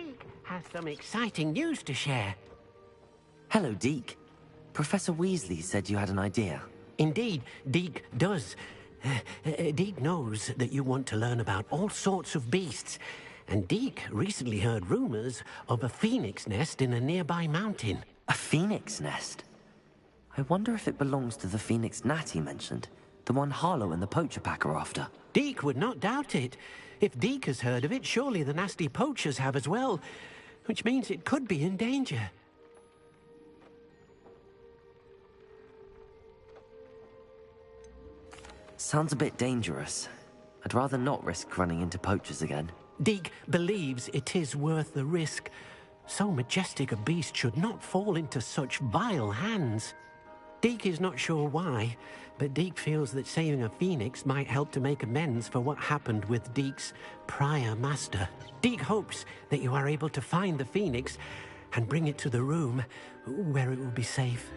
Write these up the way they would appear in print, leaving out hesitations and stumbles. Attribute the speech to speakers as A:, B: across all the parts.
A: Deke has some exciting news to share.
B: Hello, Deke. Professor Weasley said you had an idea.
A: Indeed, Deke does. Deke knows that you want to learn about all sorts of beasts, and Deke recently heard rumors of a phoenix nest in a nearby mountain.
B: A phoenix nest? I wonder if it belongs to the phoenix gnat he mentioned, the one Harlow and the poacher pack are after.
A: Deke would not doubt it. If Deke has heard of it, surely the nasty poachers have as well, which means it could be in danger.
B: Sounds a bit dangerous. I'd rather not risk running into poachers again.
A: Deke believes it is worth the risk. So majestic a beast should not fall into such vile hands. Deke is not sure why, but Deke feels that saving a phoenix might help to make amends for what happened with Deke's prior master. Deke hopes that you are able to find the phoenix and bring it to the room where it will be safe.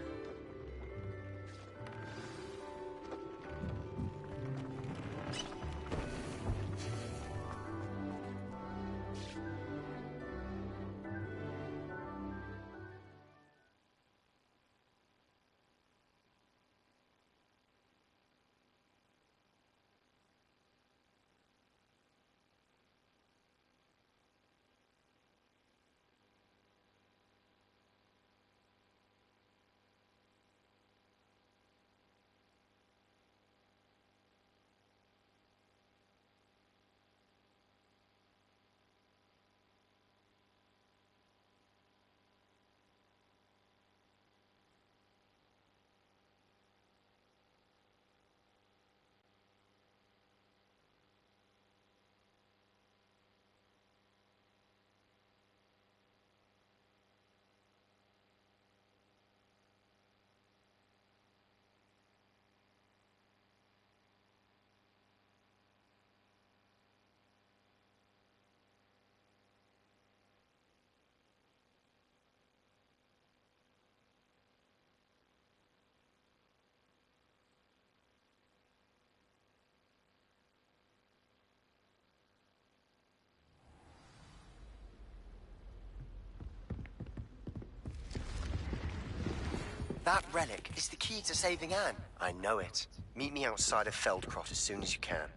C: That relic is the key to saving Anne. I know it. Meet me outside of Feldcroft as soon as you can.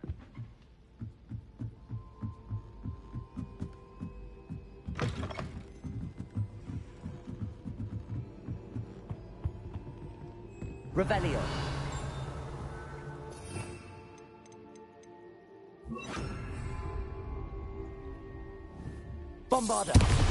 B: Revelio. Bombarda.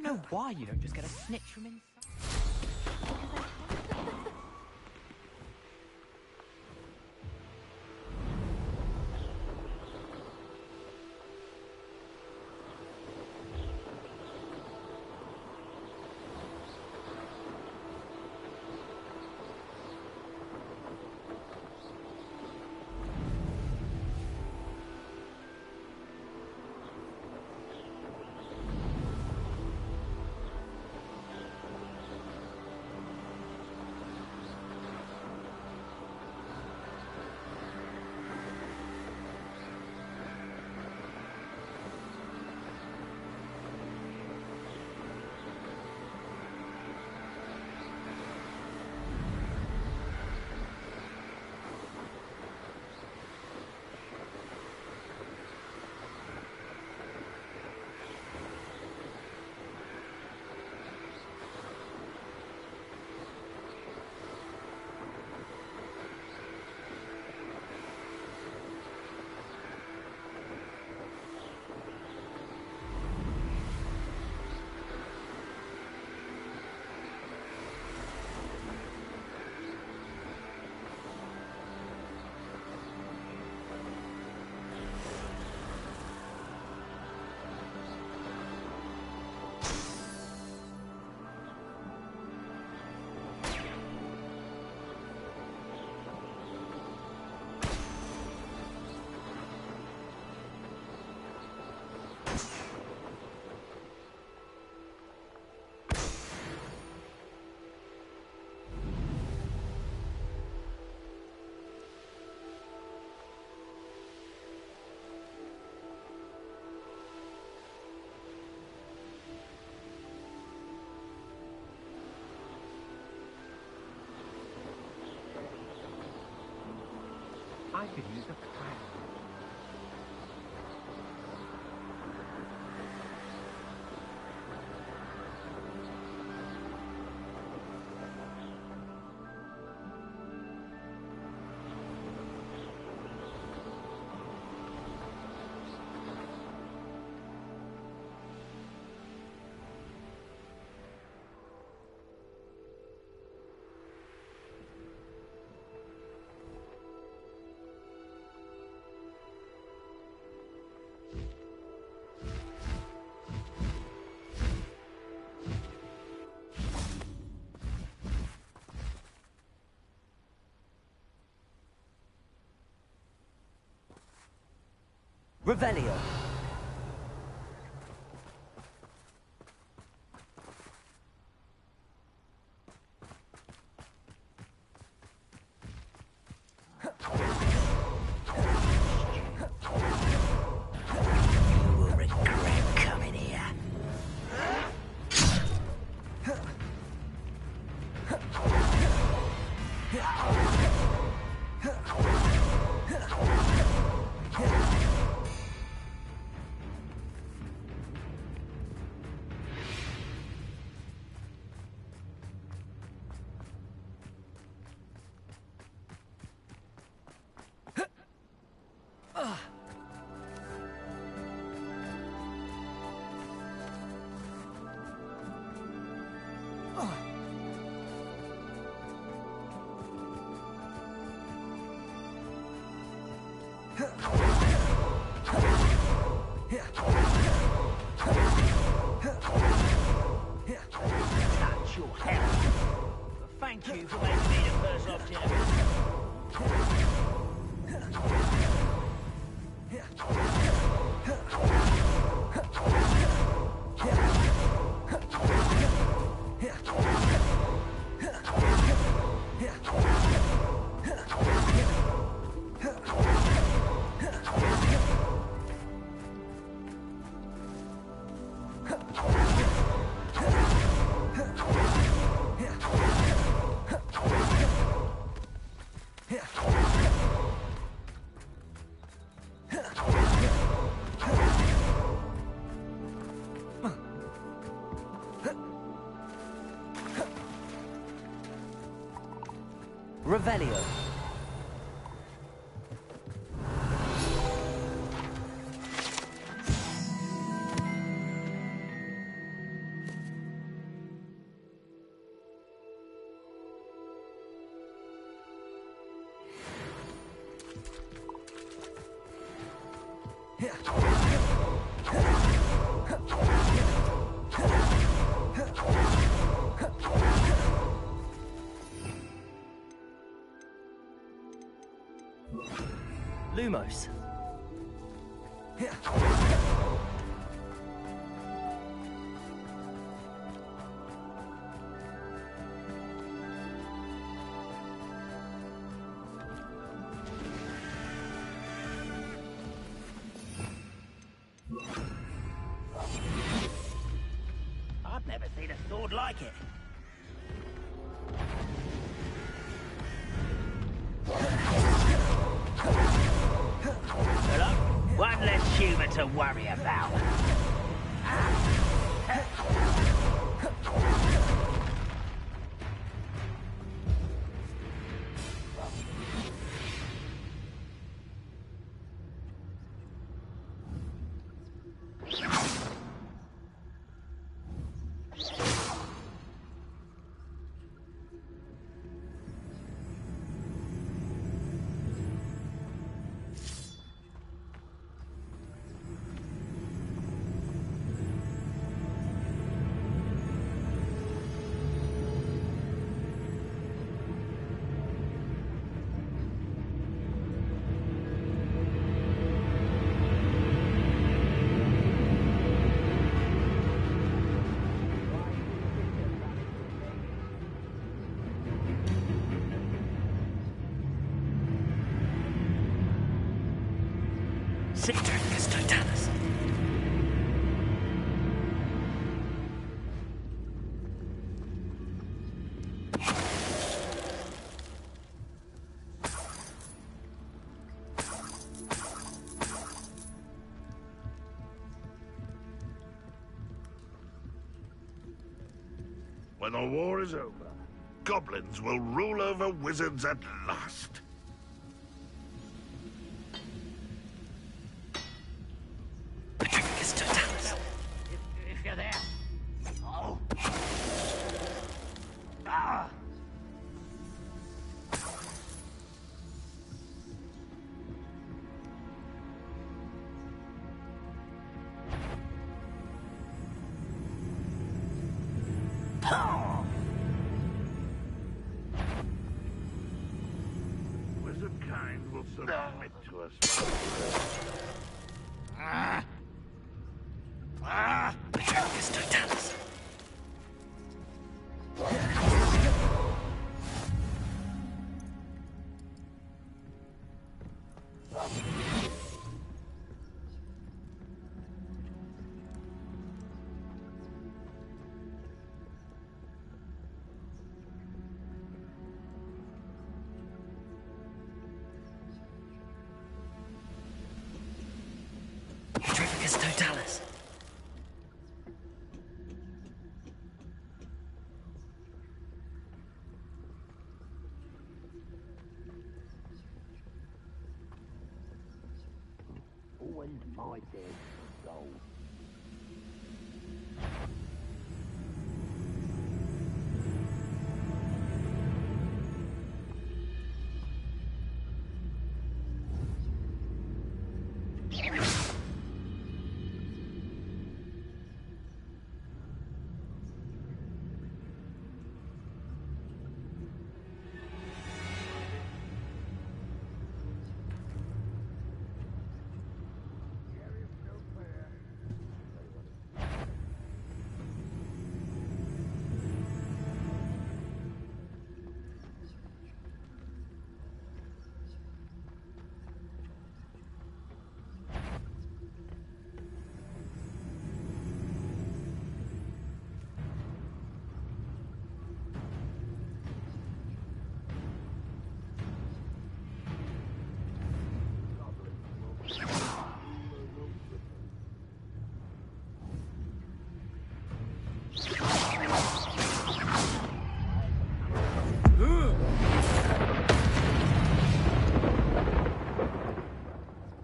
D: know why you don't just get a snitch from inside.
E: I could use a plan.
B: Revelio.
A: You will regret coming here.
D: That's your help. But thank you for making me the first object.
B: Revelio. Lumos.
D: I've never seen a sword like it. Hello? One less human to worry about.
B: Citricus totalis.
F: When the war is over, goblins will rule over wizards at last.
B: Citricus totalis.
D: If you're there. Oh. Ah.
F: Wizard kind will submit to us.
B: Citricus totalis. Citricus totalis.
E: Always my dead soul.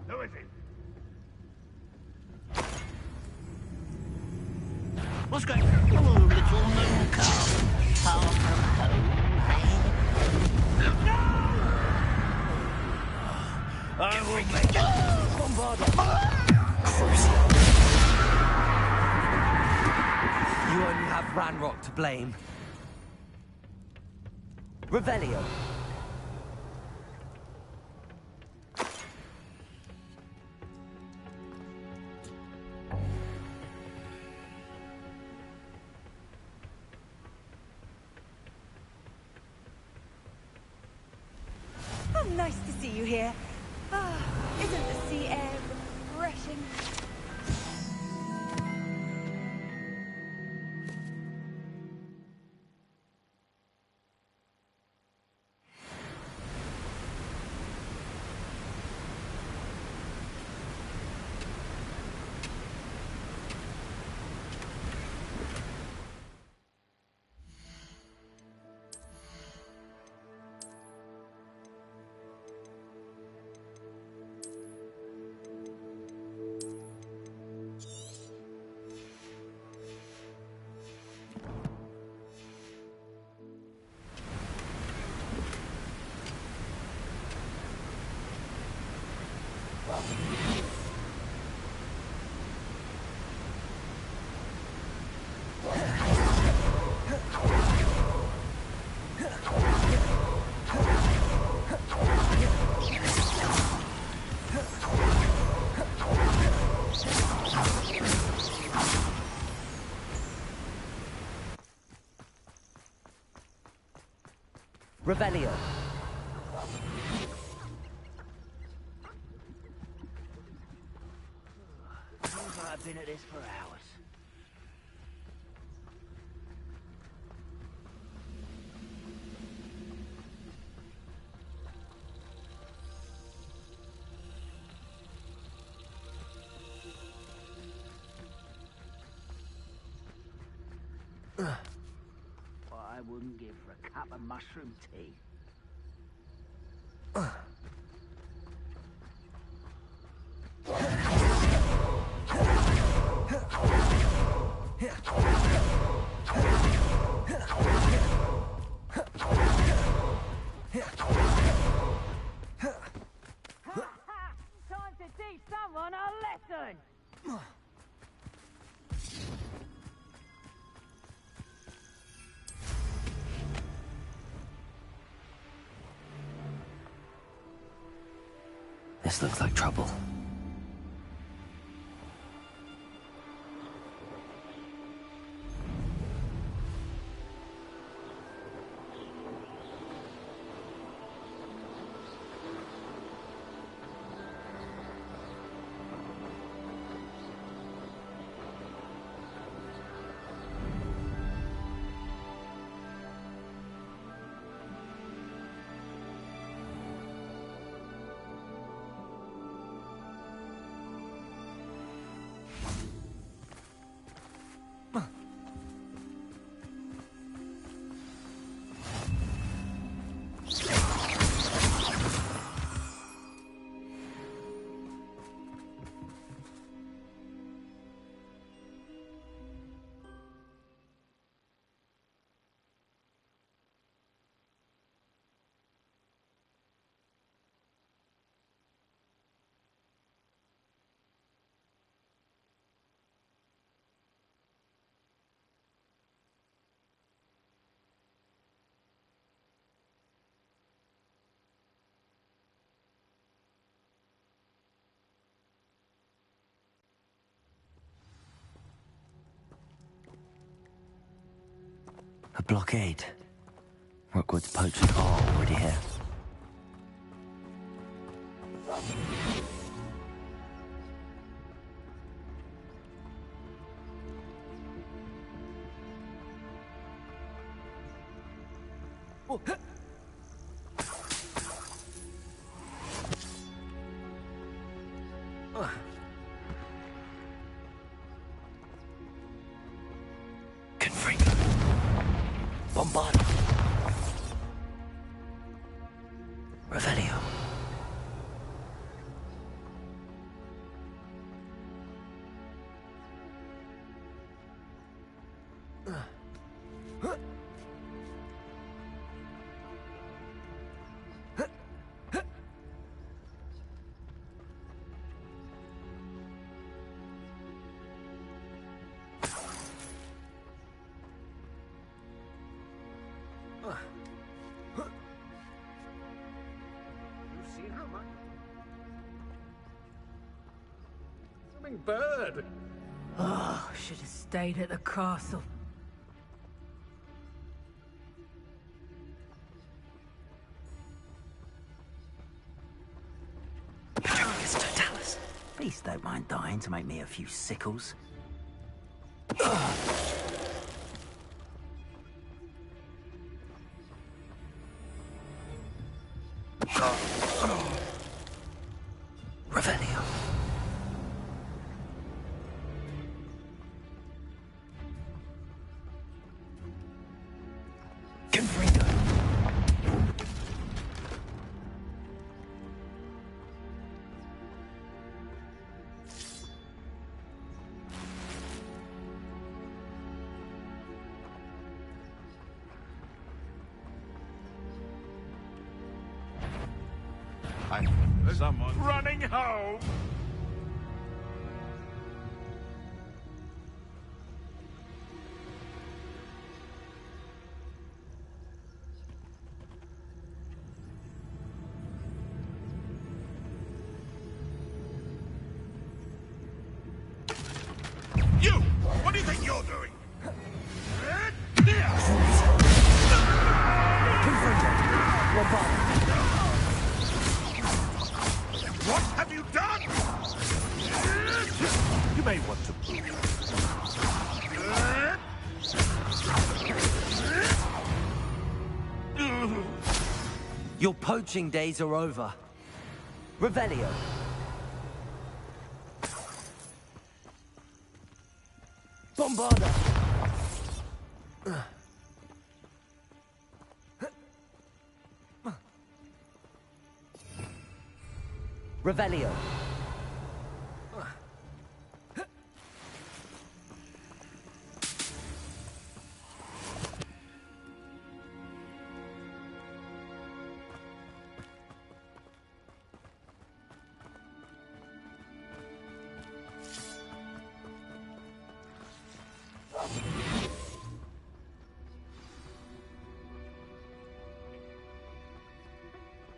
F: Who is it?
A: What's going on? Oh, little moon calf. Far from home,
D: I will make it. Bombard.
B: You only have Ranrock to blame. Revelio.
G: here. Ah, isn't the sea air refreshing?
B: Revelio.
D: Seems like I've been at this for hours. What I wouldn't give for a cup of mushroom tea.
G: Time to teach someone a lesson!
B: This looks like trouble. A blockade. Rookwood's poachers are already here. Confringo. Bombardo. Revelio.
F: Bird.
G: Oh, should have stayed at the castle.
H: Beast don't mind dying to make me a few sickles.
B: Revelio. Confringo.
F: Someone's running home! You! What do you think you're doing? What have you done? You may want to move.
B: Your poaching days are over. Revelio. Bombarda. Revelio.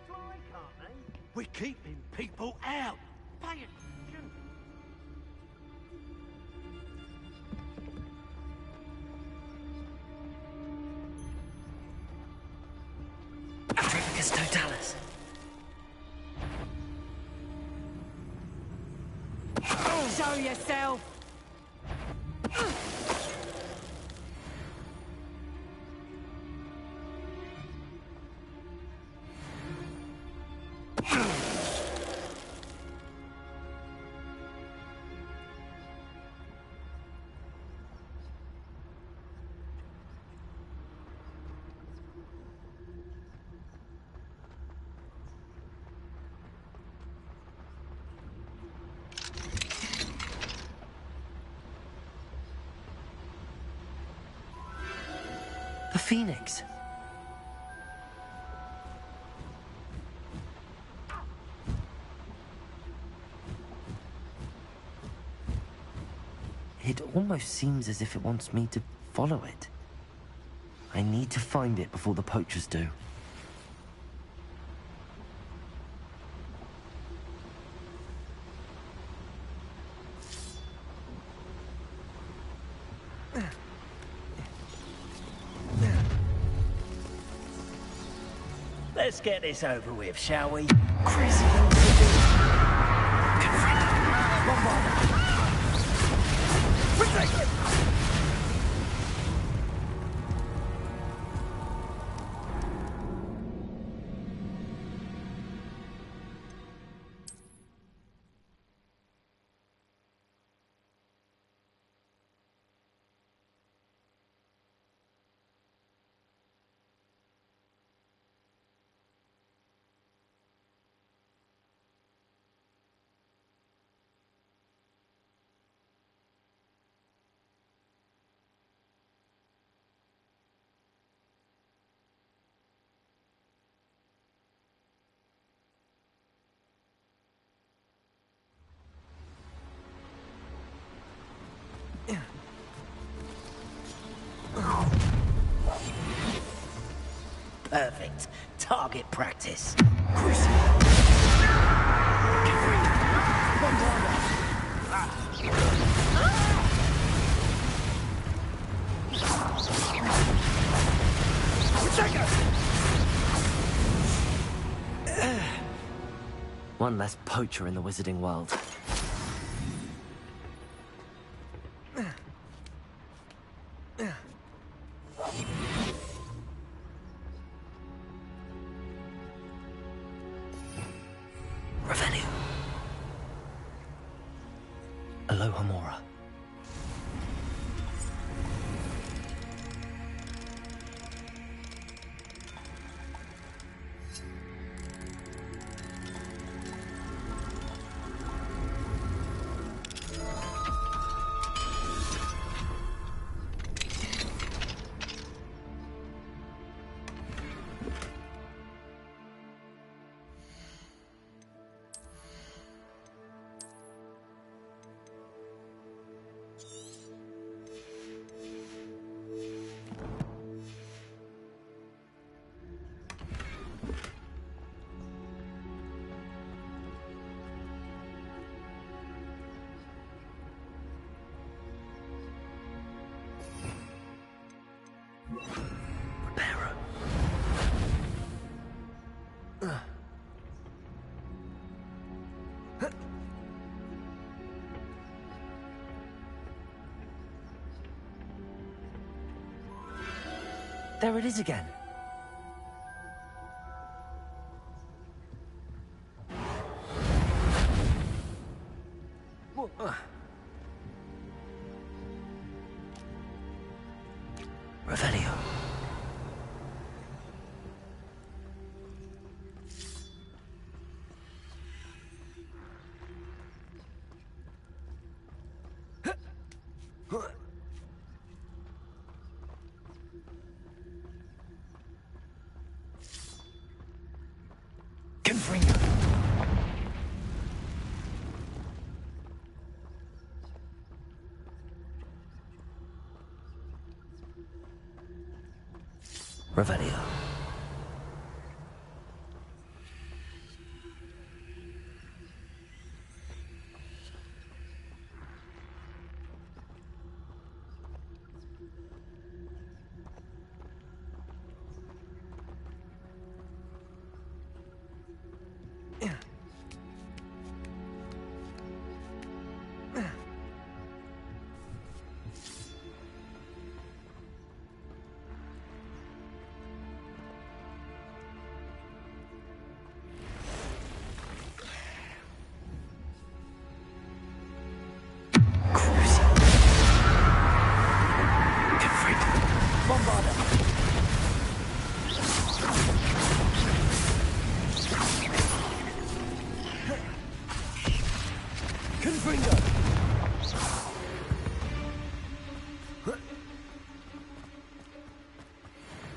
D: Fly, can't they?
A: We're keeping people out. Pay attention.
B: Africus totalis.
G: Show yourself!
B: The Phoenix. It almost seems as if it wants me to follow it. I need to find it before the poachers do.
D: Let's get this over with, shall we? Perfect. Target practice.
B: One less poacher in the wizarding world. Aloha Mora. There it is again. Revelio.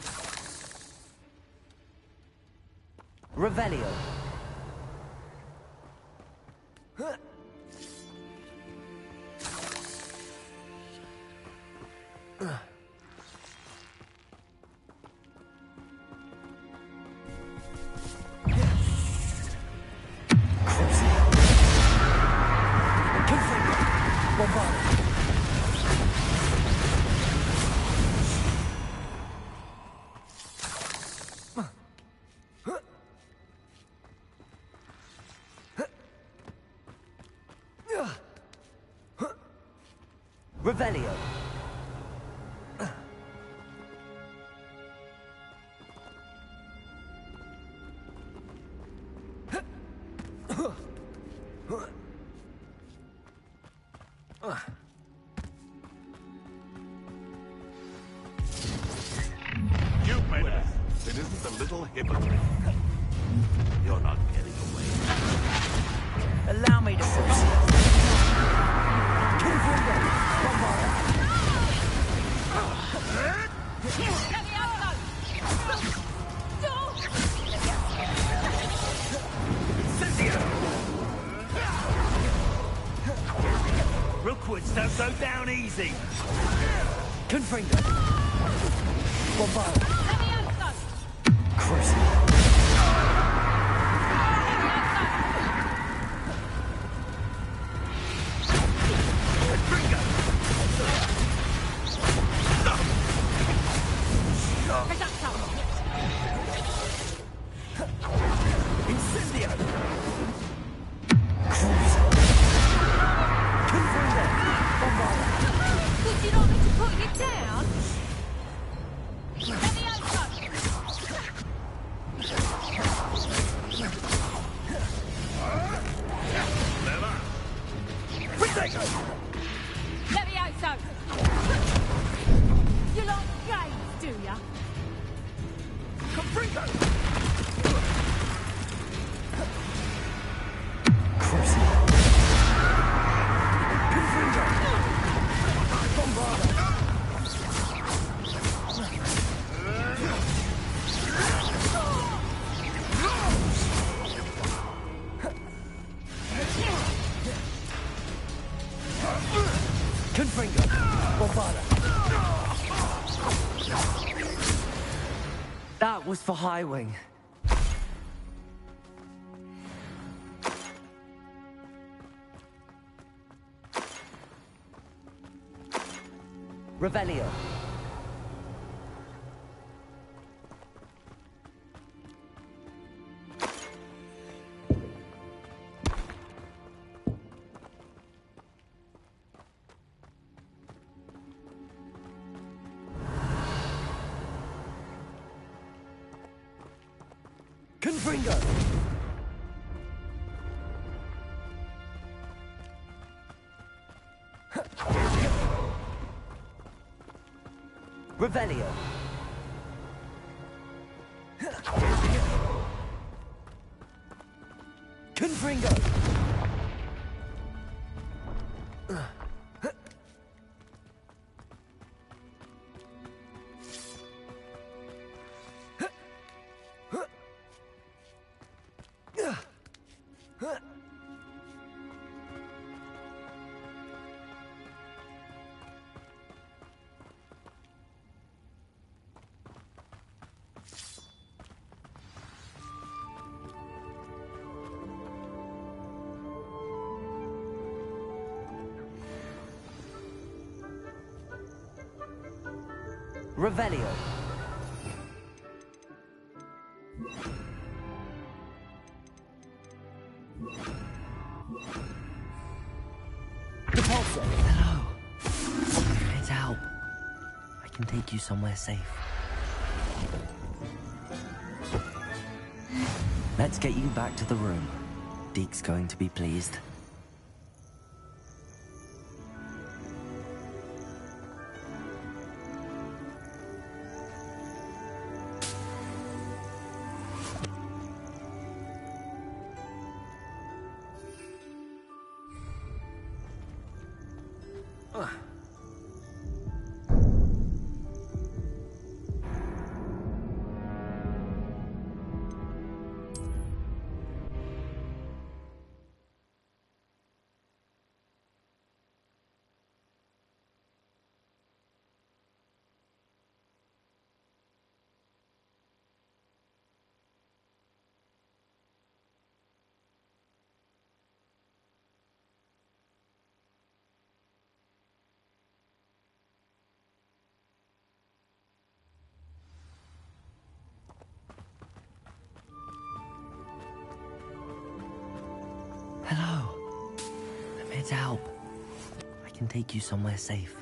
B: Revelio. Revelio. Revelio.
F: You better. It isn't a little hypocrite. You're not getting away.
D: Allow me to proceed. Rookwoods don't go down easy.
B: Confringo. Bombard. Cruising.
G: So, you like games, do ya?
B: That was for Highwing. Revelio. Confringo! Revelio. Confringo! Revelio. Repulsor. Hello. It's help. I can take you somewhere safe. Let's get you back to the room. Deke's going to be pleased. Hello. I'm here to help. I can take you somewhere safe.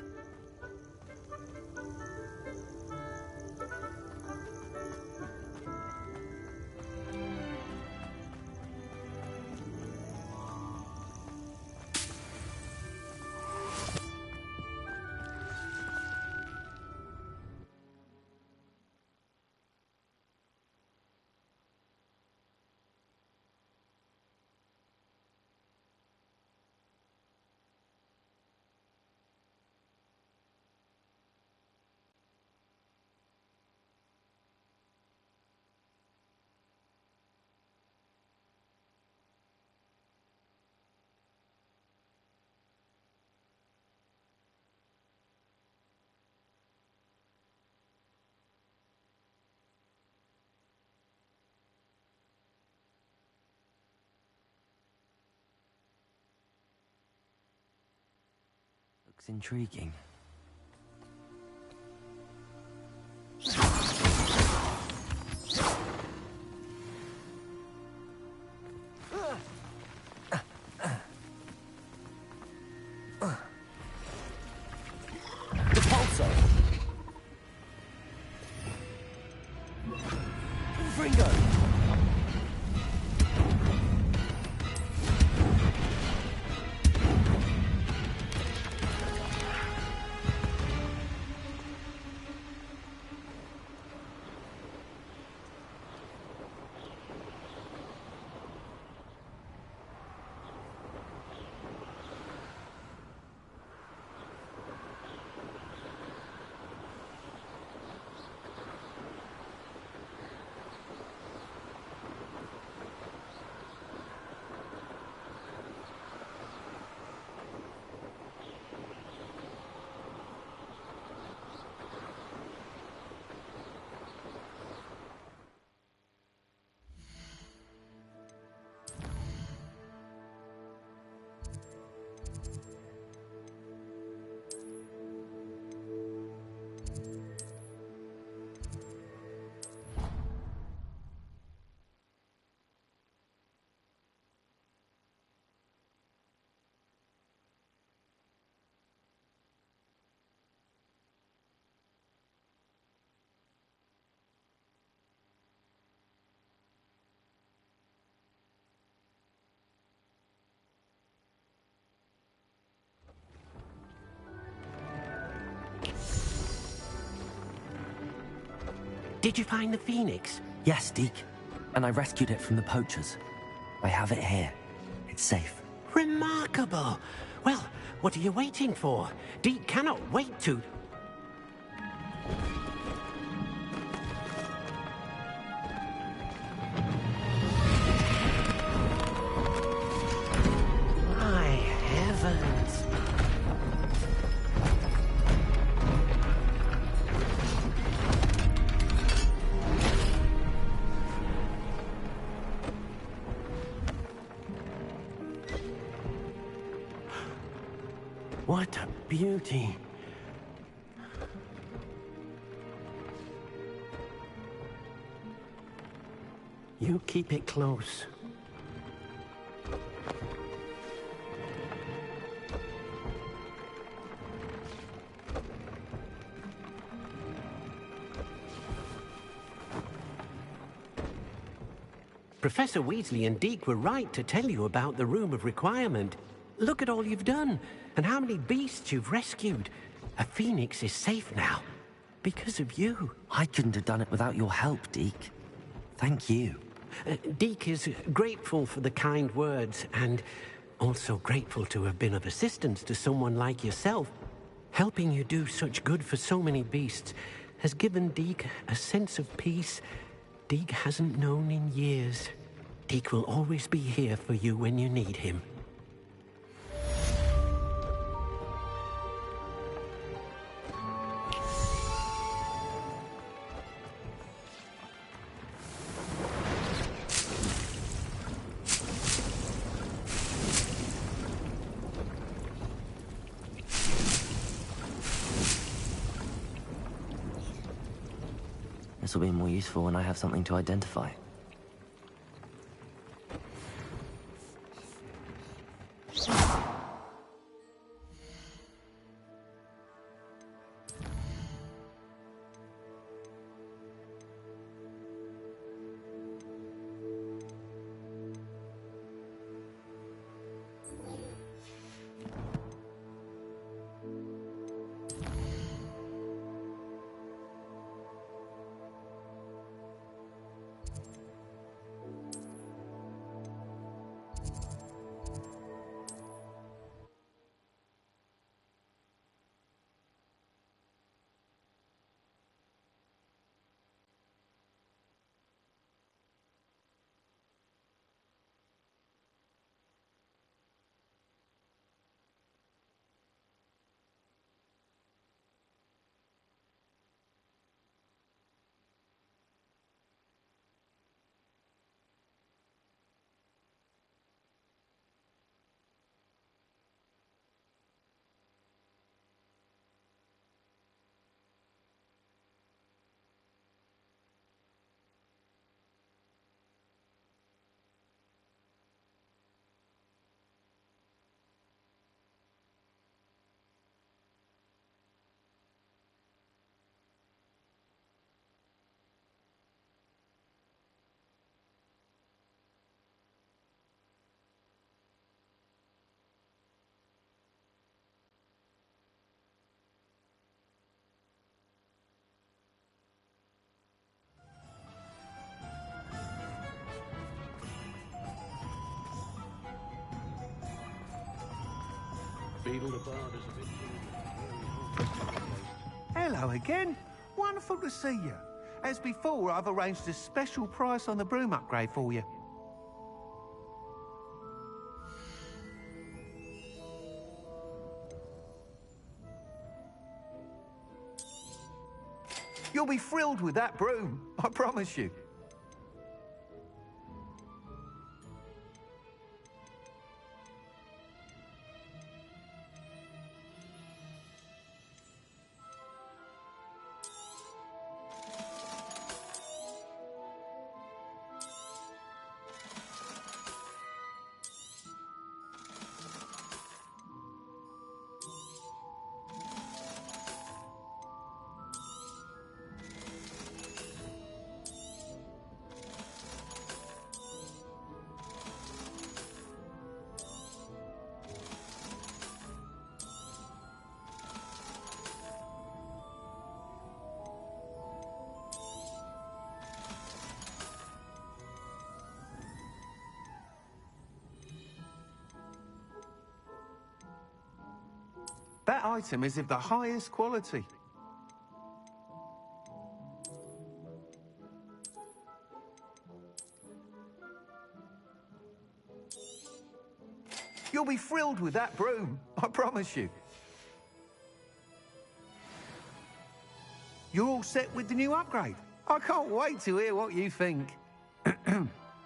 B: Looks intriguing. Repulsor. Confringo.
A: Did you find the phoenix?
B: Yes, Deke. And I rescued it from the poachers. I have it here. It's safe.
A: Remarkable. Well, what are you waiting for? Deke cannot wait to... My heavens. What a beauty. You keep it close. Professor Weasley and Deke were right to tell you about the Room of Requirement. Look at all you've done, and how many beasts you've rescued. A phoenix is safe now, because of you.
B: I couldn't have done it without your help, Deke. Thank you.
A: Deke is grateful for the kind words, and also grateful to have been of assistance to someone like yourself. Helping you do such good for so many beasts has given Deke a sense of peace Deke hasn't known in years. Deke will always be here for you when you need him.
B: This will be more useful when I have something to identify.
F: Beetle the Bard is a bit...
I: Hello again. Wonderful to see you. As before, I've arranged a special price on the broom upgrade for you. You'll be thrilled with that broom, I promise you. item is of the highest quality. You'll be thrilled with that broom, I promise you. You're all set with the new upgrade. I can't wait to hear what you think.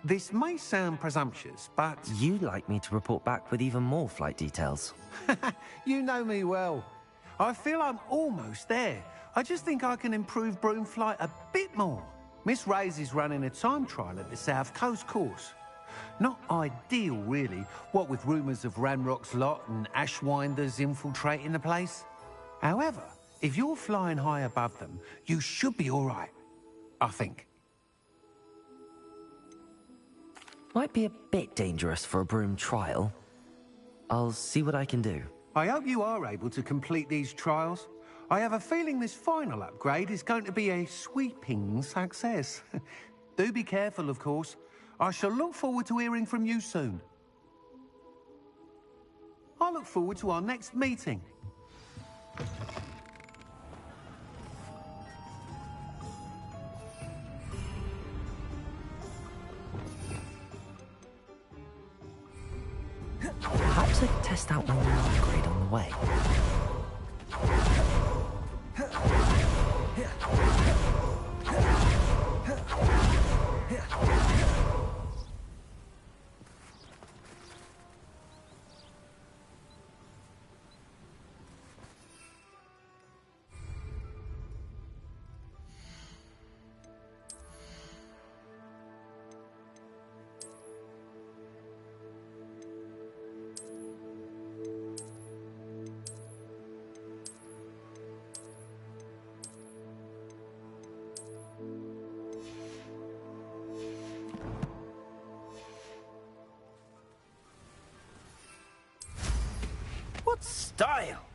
I: This may sound presumptuous, but...
B: You'd like me to report back with even more flight details.
I: You know me well. I feel I'm almost there. I just think I can improve broom flight a bit more. Miss Ray's is running a time trial at the South Coast course. Not ideal, really, what with rumours of Ranrock's lot and Ashwinders infiltrating the place. However, if you're flying high above them, you should be all right, I think.
B: Might be a bit dangerous for a broom trial. I'll see what I can do.
I: I hope you are able to complete these trials. I have a feeling this final upgrade is going to be a sweeping success. Do be careful, of course. I shall look forward to hearing from you soon. I look forward to our next meeting.
B: Perhaps I could test out my new upgrade on the way.
D: What style!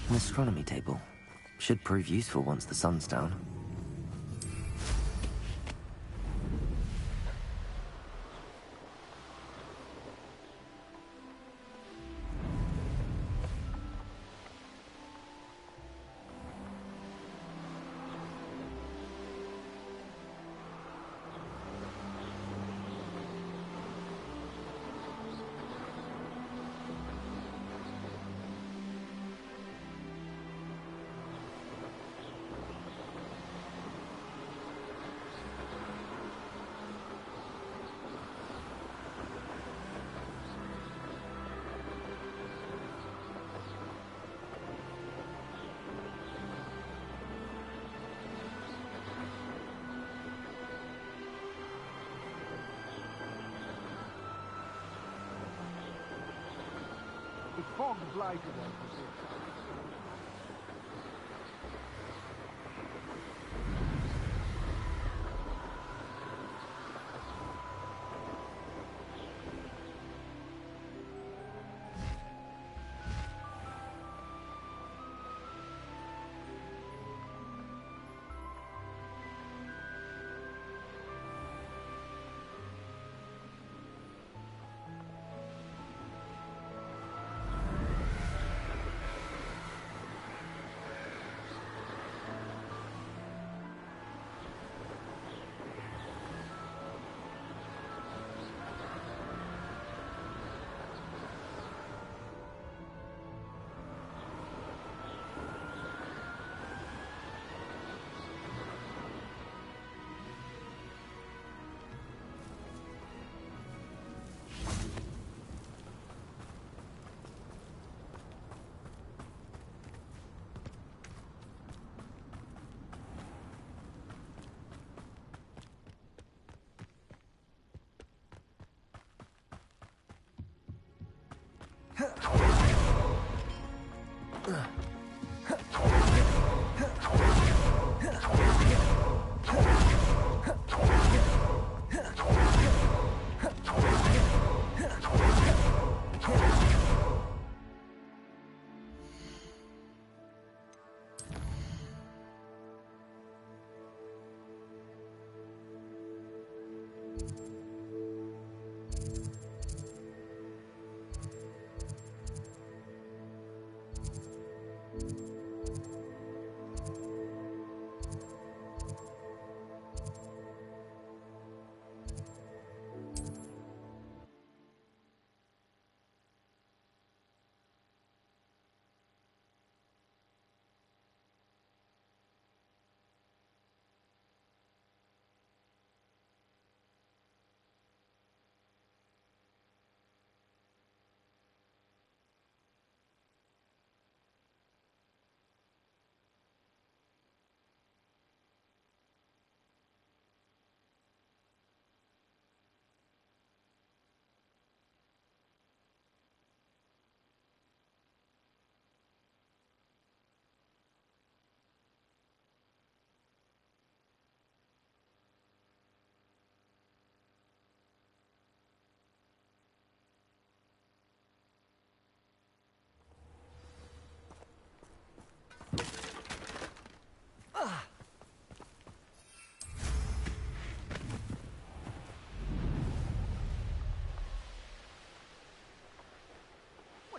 B: An astronomy table. Should prove useful once the sun's down.
E: It's fog blighted.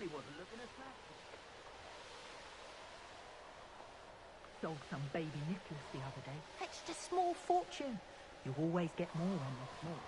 D: He wasn't looking at that.
J: Sold some baby Nicholas the other day. Fetched a small fortune. You always get more when there's more.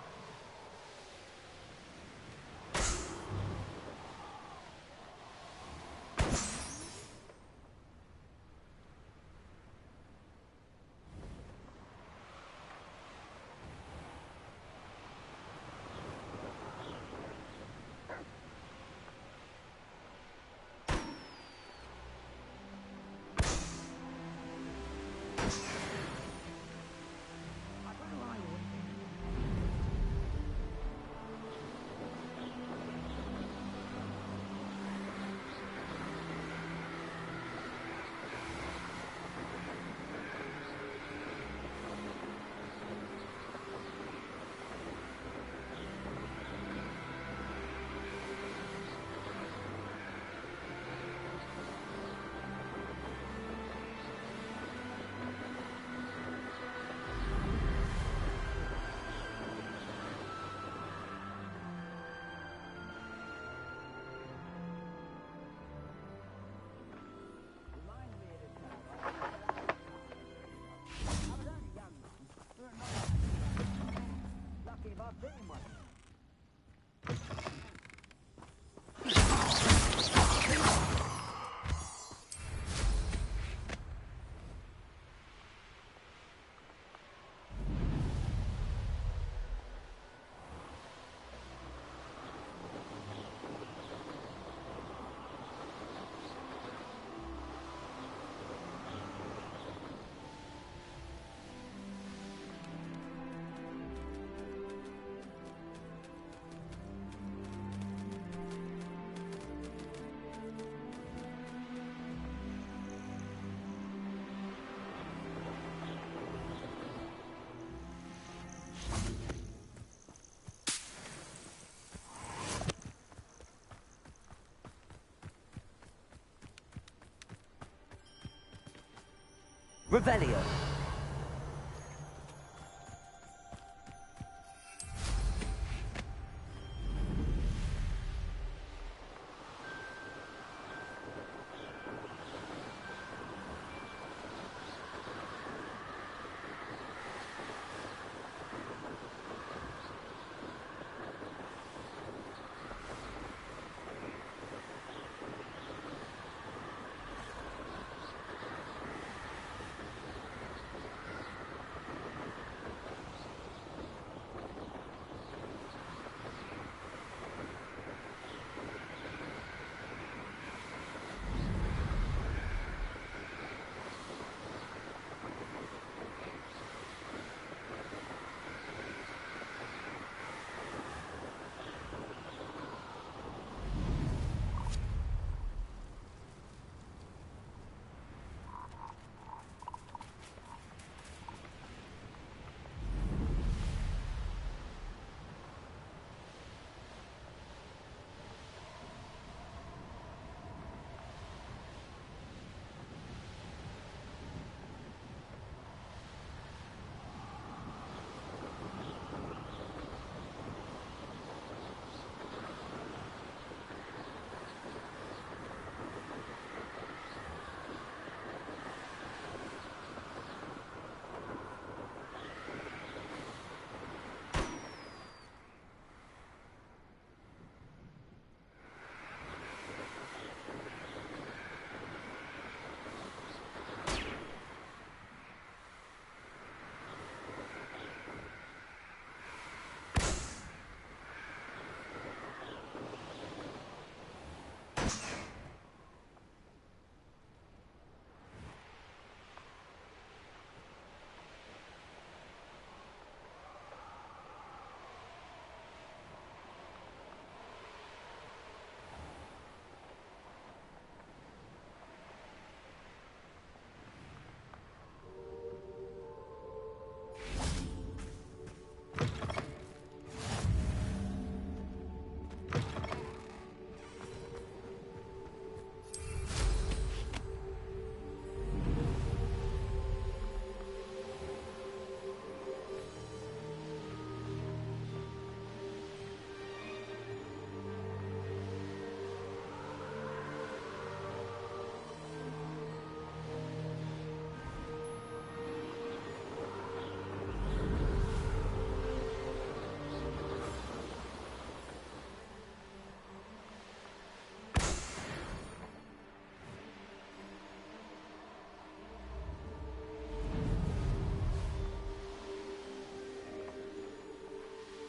B: Revelio.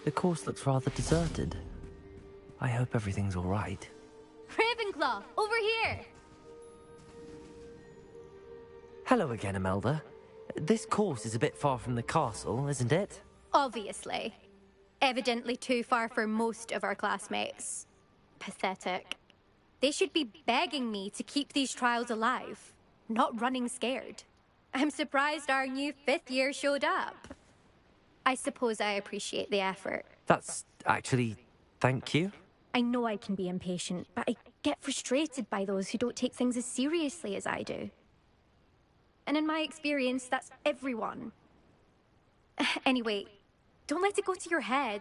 B: The course looks rather deserted. I hope everything's all right.
K: Ravenclaw, over here!
B: Hello again, Imelda. This course is a bit far from the castle, isn't it?
K: Obviously. Evidently too far for most of our classmates. Pathetic. They should be begging me to keep these trials alive, not running scared. I'm surprised our new 5th year showed up. I suppose I appreciate the effort.
B: That's actually... thank you.
K: I know I can be impatient, but I get frustrated by those who don't take things as seriously as I do. And in my experience, that's everyone. Anyway, don't let it go to your head.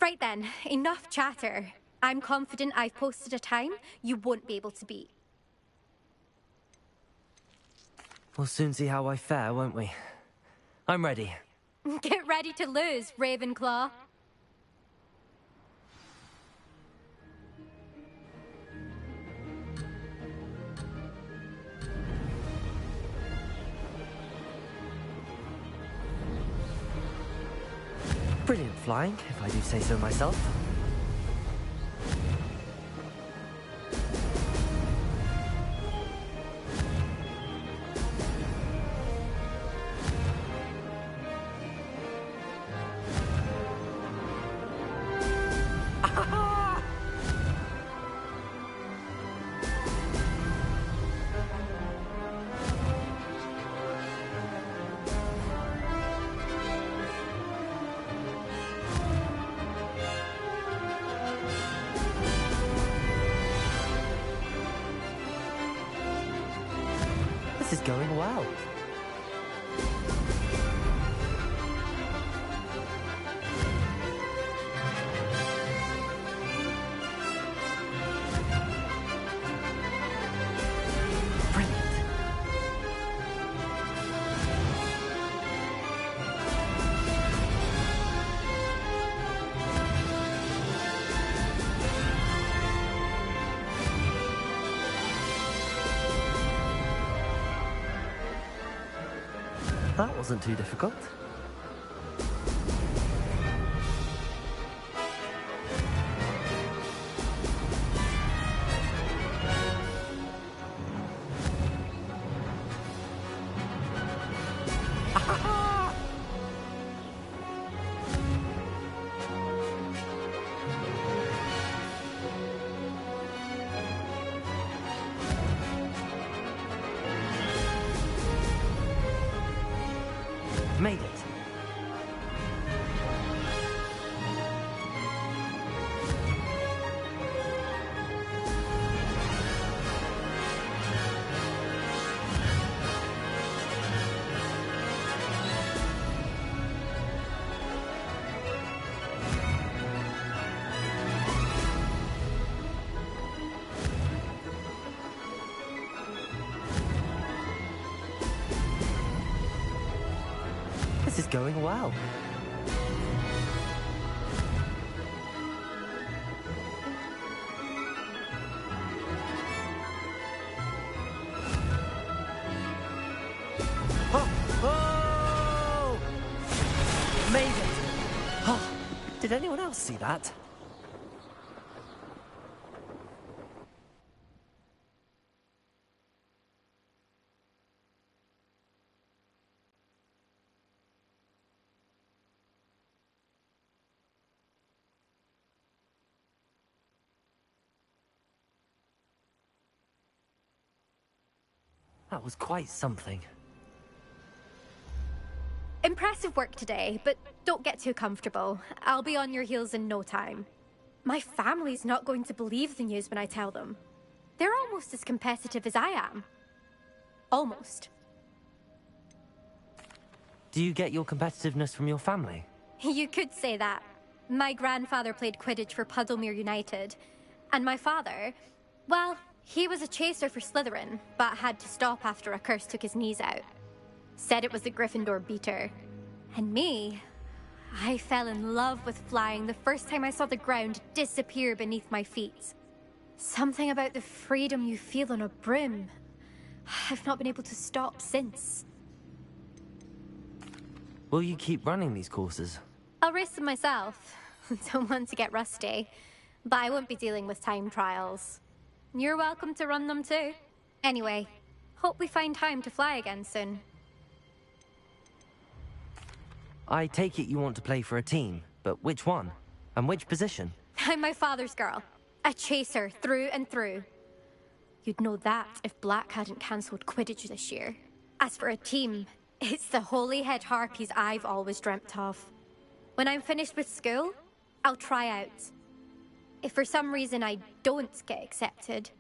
K: Right then, enough chatter. I'm confident I've posted a time you won't be able to beat.
B: We'll soon see how I fare, won't we? I'm ready.
K: Get ready to lose, Ravenclaw.
B: Brilliant flying, if I do say so myself. This is going well. That wasn't too difficult. Made it. This is going well. Oh! Oh! Made it! Oh, did anyone else see that? That was quite something.
K: Impressive work today, but don't get too comfortable. I'll be on your heels in no time. My family's not going to believe the news when I tell them. They're almost as competitive as I am. Almost.
B: Do you get your competitiveness from your family?
K: You could say that. My grandfather played Quidditch for Puddlemere United. And my father, well, he was a chaser for Slytherin, but had to stop after a curse took his knees out. Said it was the Gryffindor beater. And me, I fell in love with flying the first time I saw the ground disappear beneath my feet. Something about the freedom you feel on a broom. I've not been able to stop since.
B: Will you keep running these courses?
K: I'll race them myself. Don't want to get rusty. But I won't be dealing with time trials. You're welcome to run them too. Anyway, hope we find time to fly again soon.
B: I take it you want to play for a team, but which one? And which position?
K: I'm my father's girl. A chaser through and through. You'd know that if Black hadn't cancelled Quidditch this year. As for a team, it's the Holyhead Harpies I've always dreamt of. When I'm finished with school, I'll try out. If for some reason I don't get accepted,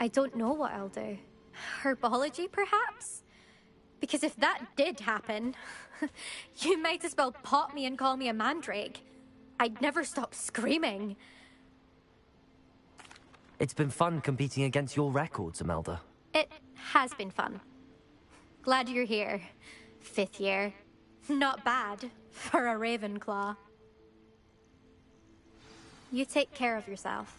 K: I don't know what I'll do. Herbology, perhaps? Because if that did happen, you might as well pot me and call me a mandrake. I'd never stop screaming.
B: It's been fun competing against your records, Imelda.
K: It has been fun. Glad you're here. 5th year. Not bad for a Ravenclaw. You take care of yourself.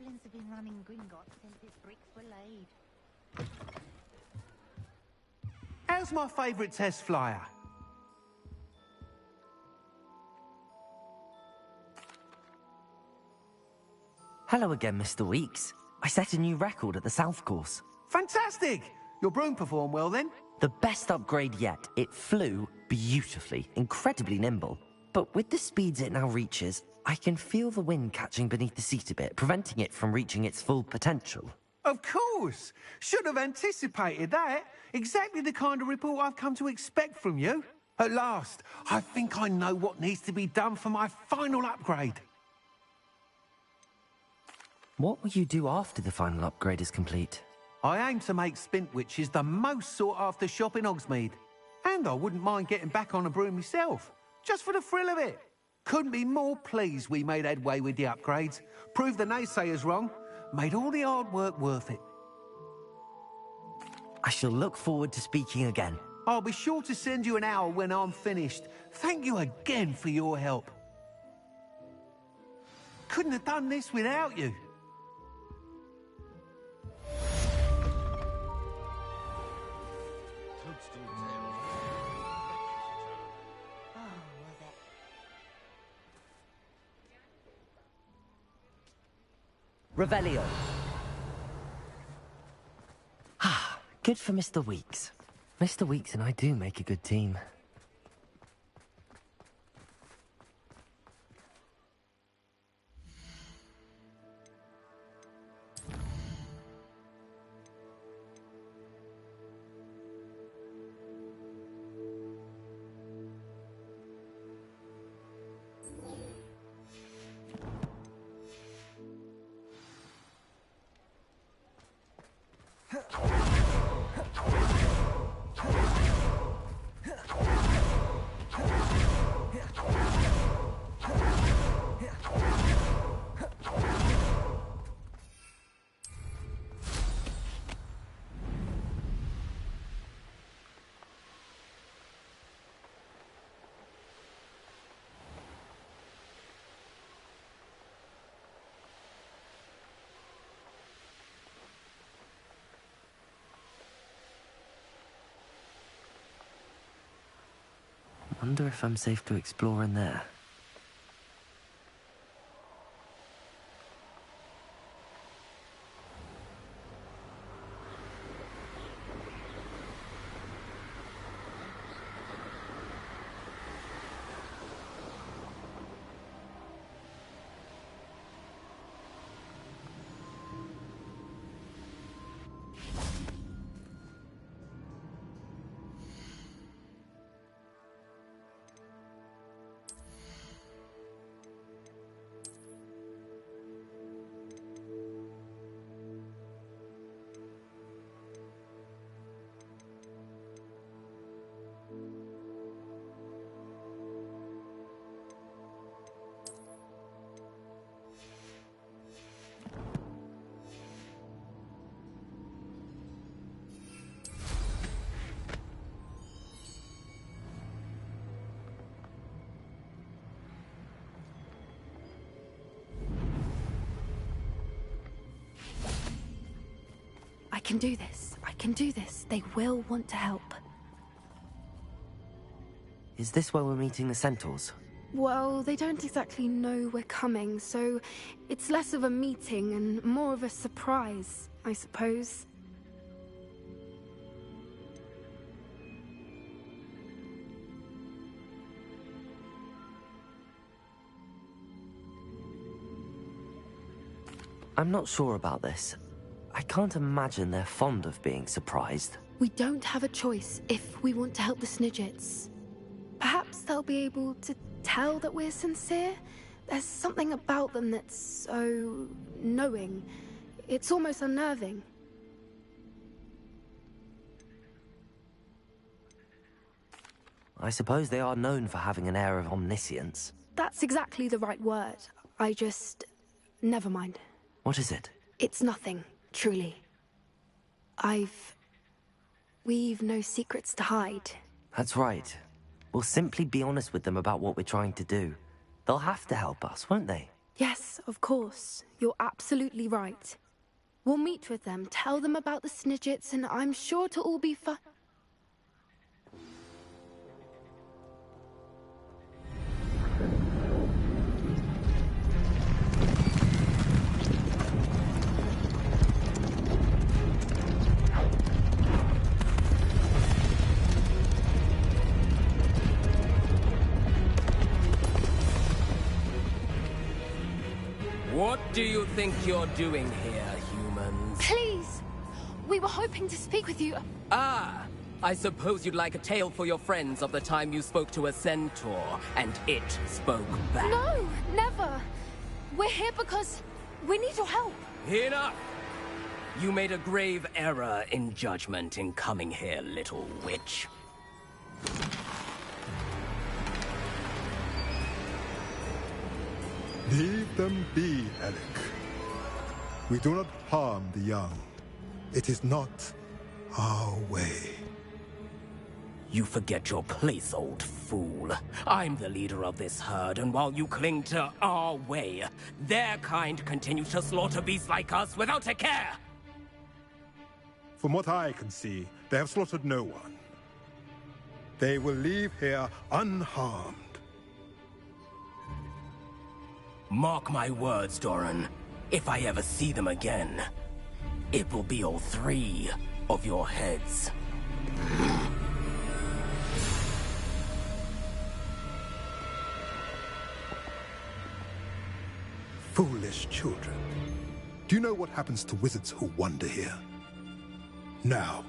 L: goblins have been running Gringotts since its bricks were laid.
I: How's my favourite test flyer?
B: Hello again, Mr. Weeks. I set a new record at the South Course.
I: Fantastic! Your broom performed well then?
B: The best upgrade yet. It flew beautifully, incredibly nimble. But with the speeds it now reaches, I can feel the wind catching beneath the seat a bit, preventing it from reaching its full potential.
I: Of course! Should have anticipated that. Exactly the kind of report I've come to expect from you. At last, I think I know what needs to be done for my final upgrade.
B: What will you do after the final upgrade is complete?
I: I aim to make Spintwitches the most sought-after shop in Hogsmeade. And I wouldn't mind getting back on a broom myself, just for the thrill of it. Couldn't be more pleased we made headway with the upgrades, proved the naysayers wrong, made all the hard work worth it.
B: I shall look forward to speaking again.
I: I'll be sure to send you an hour when I'm finished. Thank you again for your help. Couldn't have done this without you.
B: Revelio. Ah, good for Mr. Weeks. Mr. Weeks and I do make a good team. Wonder if I'm safe to explore in there.
K: I can do this. I can do this. They will want to help.
B: Is this where we're meeting the Centaurs?
M: Well, they don't exactly know we're coming, so it's less of a meeting and more of a surprise, I suppose.
B: I'm not sure about this. I can't imagine they're fond of being surprised.
M: We don't have a choice if we want to help the Snidgets. Perhaps they'll be able to tell that we're sincere. There's something about them that's so knowing. It's almost unnerving.
B: I suppose they are known for having an air of omniscience.
M: That's exactly the right word. I just... never mind.
B: What is it?
M: It's nothing, truly. We've no secrets to hide.
B: That's right. We'll simply be honest with them about what we're trying to do. They'll have to help us, won't they?
M: Yes, of course. You're absolutely right. We'll meet with them, tell them about the Snidgets, and I'm sure to all be fine.
N: What do you think you're doing here, humans?
M: Please! We were hoping to speak with you.
N: Ah! I suppose you'd like a tale for your friends of the time you spoke to a centaur, and it spoke back.
M: No! Never! We're here because we need your help.
N: Enough! You made a grave error in judgment in coming here, little witch.
O: Leave them be, Alec. We do not harm the young. It is not our way.
N: You forget your place, old fool. I'm the leader of this herd, and while you cling to our way, their kind continues to slaughter beasts like us without a care!
O: From what I can see, they have slaughtered no one. They will leave here unharmed.
N: Mark my words, Doran. If I ever see them again, it will be all 3 of your heads.
O: Foolish children. Do you know what happens to wizards who wander here? Now,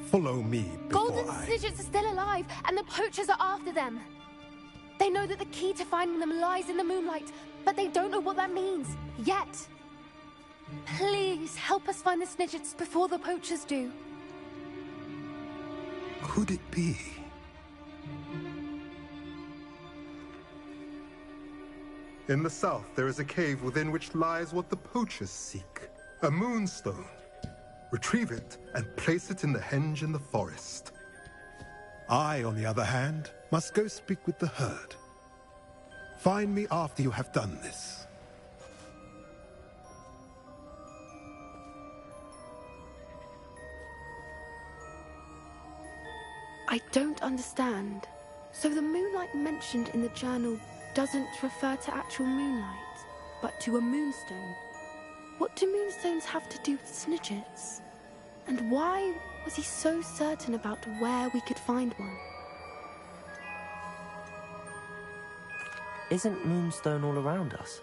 O: follow me before
M: Golden Snidgets are still alive, and the poachers are after them. They know that the key to finding them lies in the moonlight, but they don't know what that means, yet. Please, help us find the Snidgets before the poachers do.
O: Could it be? In the south, there is a cave within which lies what the poachers seek. A moonstone. Retrieve it and place it in the henge in the forest. I, on the other hand, must go speak with the herd. Find me after you have done this.
M: I don't understand. So the moonlight mentioned in the journal doesn't refer to actual moonlight, but to a moonstone. What do moonstones have to do with Snidgets? And why was he so certain about where we could find one?
B: Isn't moonstone all around us?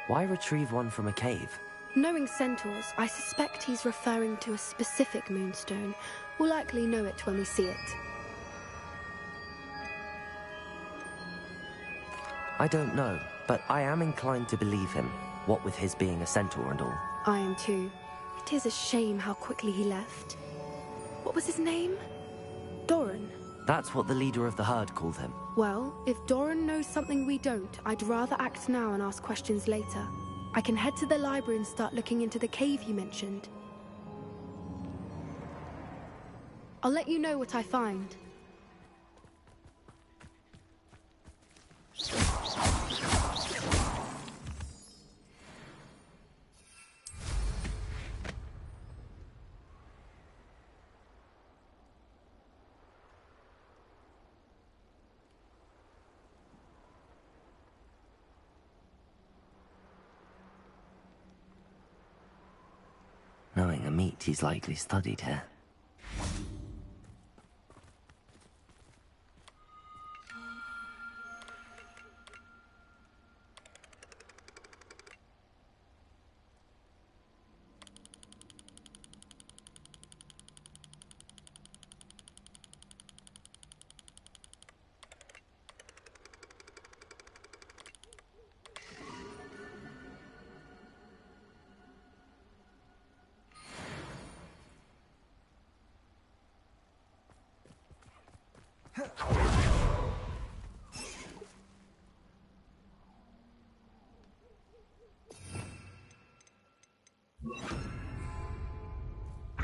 B: Why retrieve one from a cave?
M: Knowing centaurs, I suspect he's referring to a specific moonstone. We'll likely know it when we see it.
B: I don't know, but I am inclined to believe him, what with his being a centaur and all.
M: I am too. It is a shame how quickly he left. What was his name? Doran.
B: That's what the leader of the herd called him.
M: Well, if Doran knows something we don't, I'd rather act now and ask questions later. I can head to the library and start looking into the cave you mentioned. I'll let you know what I find.
B: Knowing a meat, he's likely studied here.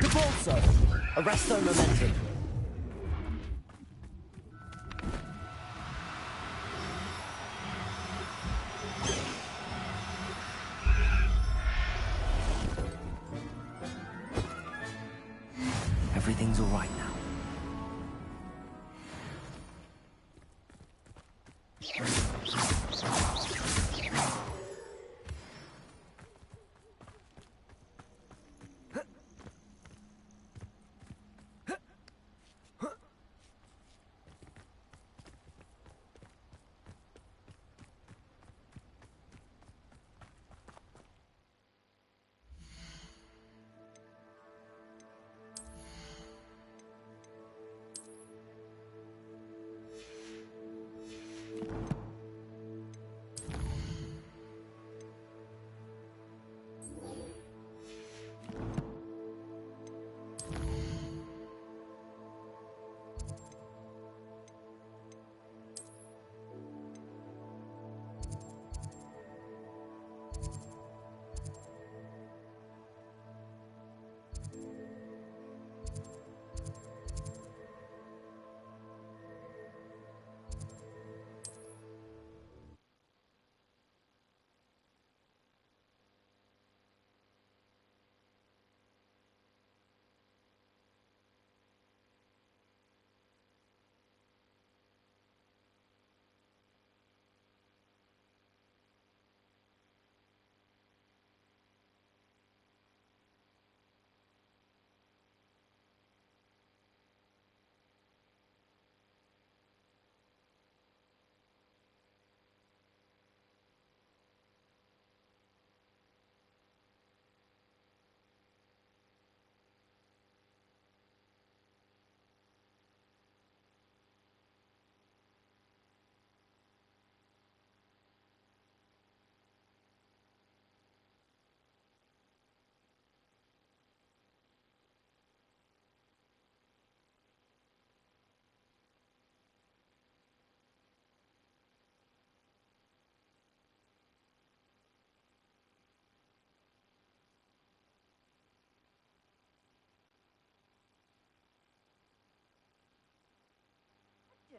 B: Cabalso! Arresto momentum. everything's all right now.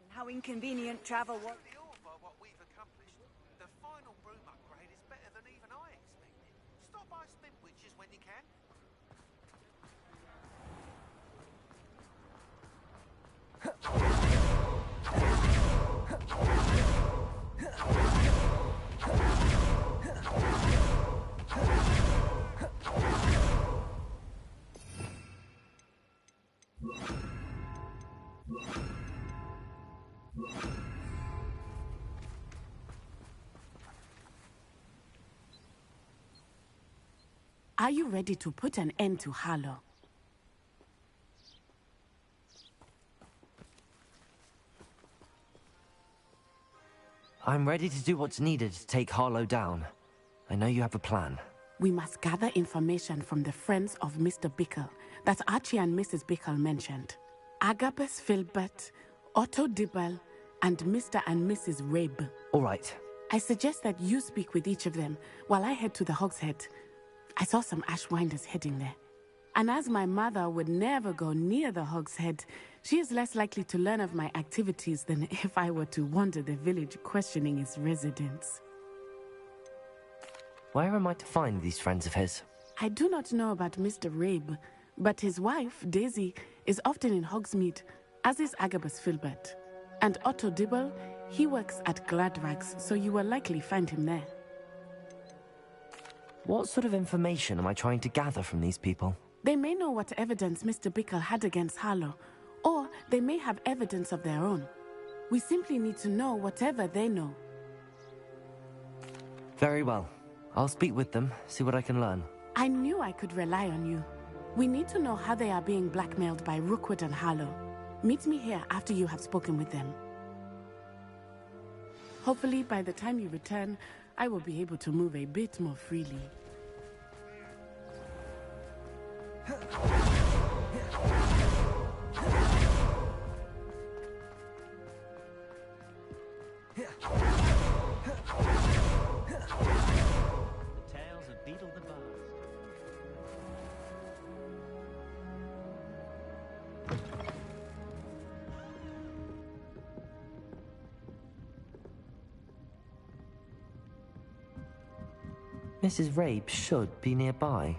P: How inconvenient travel was.
I: By what we've accomplished, the final broom upgrade is better than even I expected. Stop by Spinwitches when you can.
Q: Are you ready to put an end to Harlow?
B: I'm ready to do what's needed to take Harlow down. I know you have a plan.
Q: We must gather information from the friends of Mr. Bickle that Archie and Mrs. Bickle mentioned. Agabus Filbert, Otto Dibble, and Mr. and Mrs. Rabe.
B: All right.
Q: I suggest that you speak with each of them while I head to the Hogshead. I saw some Ashwinders heading there. And as my mother would never go near the Hogshead, she is less likely to learn of my activities than if I were to wander the village questioning its residents.
B: Where am I to find these friends of his?
Q: I do not know about Mr. Rabe, but his wife, Daisy, is often in Hogsmeade, as is Agabus Filbert. And Otto Dibble, he works at Gladrags, so you will likely find him there.
B: What sort of information am I trying to gather from these people?
Q: They may know what evidence Mr. Bickle had against Harlow, or they may have evidence of their own. We simply need to know whatever they know.
B: Very well. I'll speak with them, see what I can learn.
Q: I knew I could rely on you. We need to know how they are being blackmailed by Rookwood and Harlow. Meet me here after you have spoken with them. Hopefully, by the time you return, I will be able to move a bit more freely.
D: The tales of Beetle the Bard.
B: Mrs. Rabe should be nearby.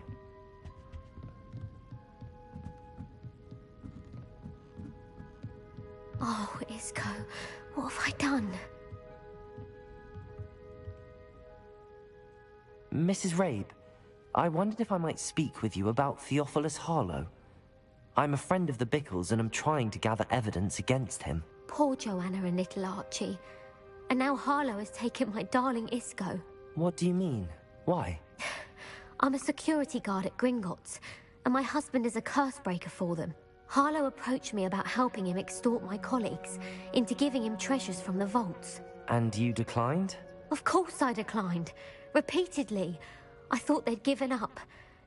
K: Oh, Isco, what have I done?
B: Mrs. Rabe, I wondered if I might speak with you about Theophilus Harlow. I'm a friend of the Bickles and I'm trying to gather evidence against him.
K: Poor Joanna and little Archie. And now Harlow has taken my darling Isco.
B: What do you mean? Why?
K: I'm a security guard at Gringotts, and my husband is a curse breaker for them. Harlow approached me about helping him extort my colleagues into giving him treasures from the vaults.
B: And you declined?
K: Of course I declined. Repeatedly. I thought they'd given up,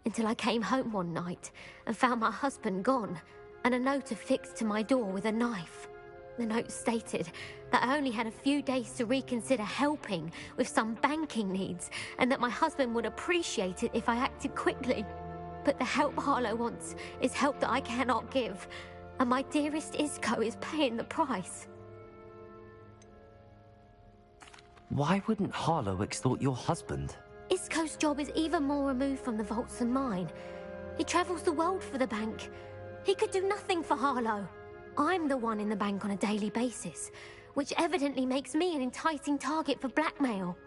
K: until I came home one night and found my husband gone, and a note affixed to my door with a knife. The note stated that I only had a few days to reconsider helping with some banking needs, and that my husband would appreciate it if I acted quickly. But the help Harlow wants is help that I cannot give, and my dearest Isco is paying the price.
B: Why wouldn't Harlow extort your husband?
K: Isco's job is even more removed from the vaults than mine. He travels the world for the bank. He could do nothing for Harlow. I'm the one in the bank on a daily basis, which evidently makes me an enticing target for blackmail.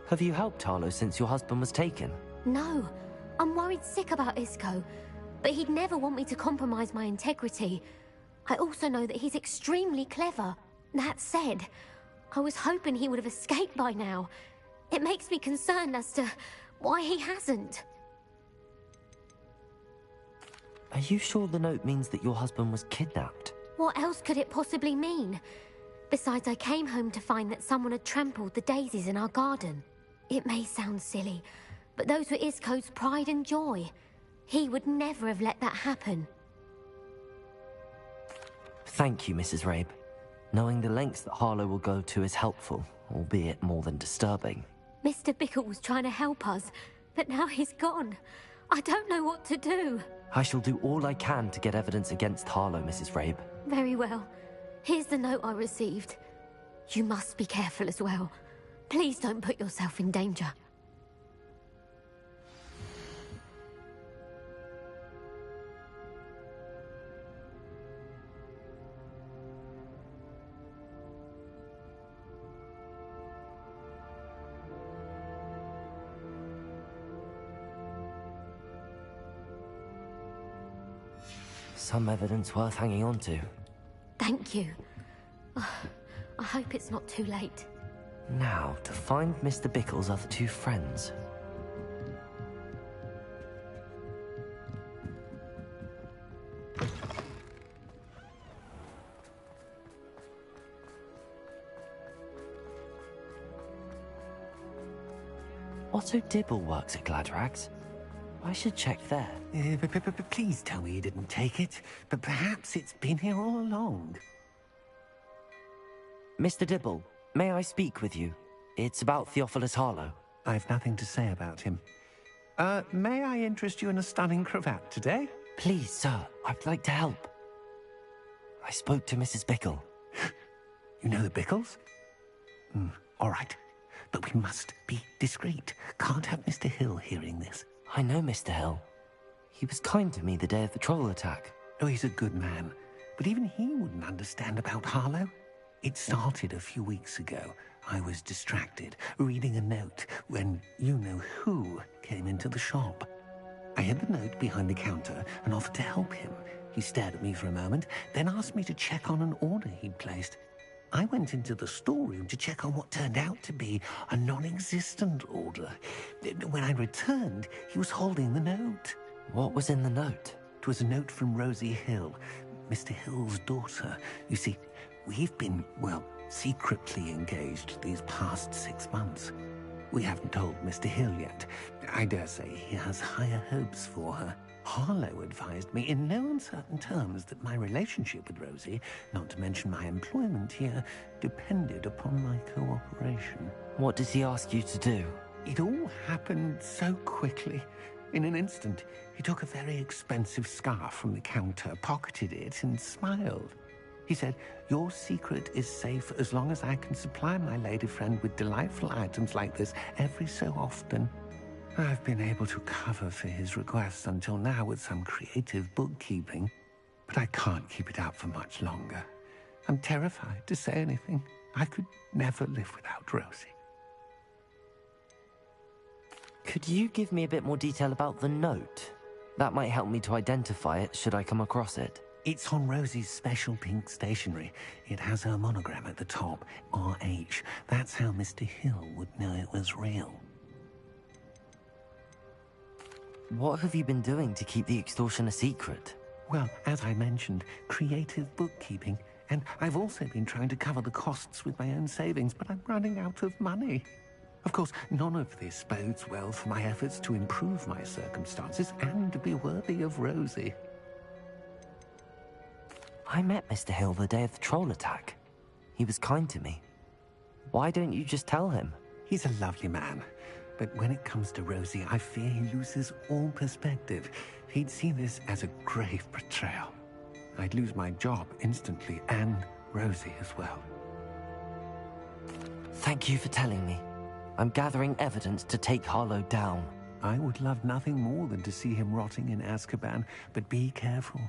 B: Have you helped Harlow since your husband was taken?
K: No. I'm worried sick about Isco, but he'd never want me to compromise my integrity. I also know that he's extremely clever. That said, I was hoping he would have escaped by now. It makes me concerned as to why he hasn't.
B: Are you sure the note means that your husband was kidnapped?
K: What else could it possibly mean? Besides, I came home to find that someone had trampled the daisies in our garden. It may sound silly, but those were Isco's pride and joy. He would never have let that happen.
B: Thank you, Mrs. Rabe. Knowing the lengths that Harlow will go to is helpful, albeit more than disturbing.
K: Mr. Bickle was trying to help us, but now he's gone. I don't know what to do.
B: I shall do all I can to get evidence against Harlow, Mrs. Rabe.
K: Very well. Here's the note I received. You must be careful as well. Please don't put yourself in danger.
B: Some evidence worth hanging on to.
K: Thank you. I hope it's not too late.
B: Now, to find Mr. Bickle's other two friends. Otto Dibble works at Gladrags. I should check there.
I: Please tell me you didn't take it. But perhaps it's been here all along.
B: Mr. Dibble, may I speak with you? It's about Theophilus Harlow.
I: I've nothing to say about him. May I interest you in a stunning cravat today?
B: Please, sir. I'd like to help. I spoke to Mrs. Bickle.
I: You know the Bickles? All right. But we must be discreet. Can't have Mr. Hill hearing this.
B: I know Mr. Hill. He was kind to me the day of the troll attack.
I: Oh, he's a good man. But even he wouldn't understand about Harlow. It started a few weeks ago. I was distracted, reading a note, when you-know-who came into the shop. I hid the note behind the counter and offered to help him. He stared at me for a moment, then asked me to check on an order he'd placed. I went into the storeroom to check on what turned out to be a non-existent order. When I returned, he was holding the note.
B: What was in the note?
I: It was a note from Rosie Hill, Mr. Hill's daughter. You see, we've been, well, secretly engaged these past 6 months. We haven't told Mr. Hill yet. I dare say he has higher hopes for her. Harlow advised me in no uncertain terms that my relationship with Rosie, not to mention my employment here, depended upon my cooperation.
B: What does he ask you to do?
I: It all happened so quickly. In an instant, he took a very expensive scarf from the counter, pocketed it, and smiled. He said, "Your secret is safe as long as I can supply my lady friend with delightful items like this every so often." I've been able to cover for his requests until now with some creative bookkeeping. but I can't keep it up for much longer. I'm terrified to say anything. I could never live without Rosie.
B: Could you give me a bit more detail about the note? That might help me to identify it should I come across it.
I: It's on Rosie's special pink stationery. It has her monogram at the top, RH. That's how Mr. Hill would know it was real.
B: What have you been doing to keep the extortion a secret?
I: Well, as I mentioned, creative bookkeeping. And I've also been trying to cover the costs with my own savings, but I'm running out of money. Of course, none of this bodes well for my efforts to improve my circumstances and to be worthy of Rosie.
B: I met Mr. Hill the day of the troll attack. He was kind to me. Why don't you just tell him?
I: He's a lovely man. But when it comes to Rosie, I fear he loses all perspective. He'd see this as a grave betrayal. I'd lose my job instantly, and Rosie as well.
B: Thank you for telling me. I'm gathering evidence to take Harlow down.
I: I would love nothing more than to see him rotting in Azkaban, but be careful.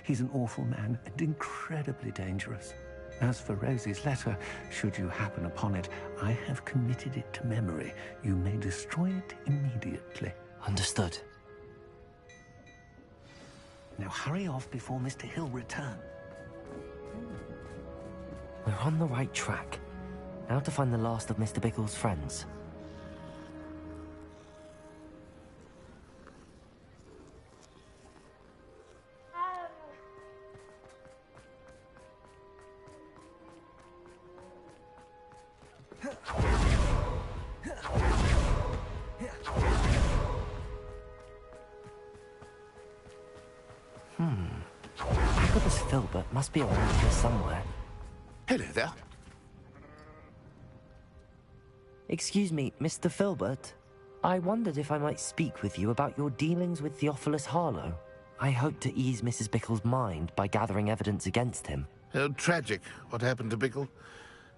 I: He's an awful man and incredibly dangerous. As for Rosie's letter, should you happen upon it, I have committed it to memory. You may destroy it immediately.
B: Understood.
I: Now hurry off before Mr. Hill returns.
B: We're on the right track. Now to find the last of Mr. Bickle's friends. Agabus Filbert must be around here somewhere.
F: Hello there.
B: Excuse me, Mr. Filbert. I wondered if I might speak with you about your dealings with Theophilus Harlow. I hope to ease Mrs. Bickle's mind by gathering evidence against him.
F: Oh, tragic what happened to Bickle.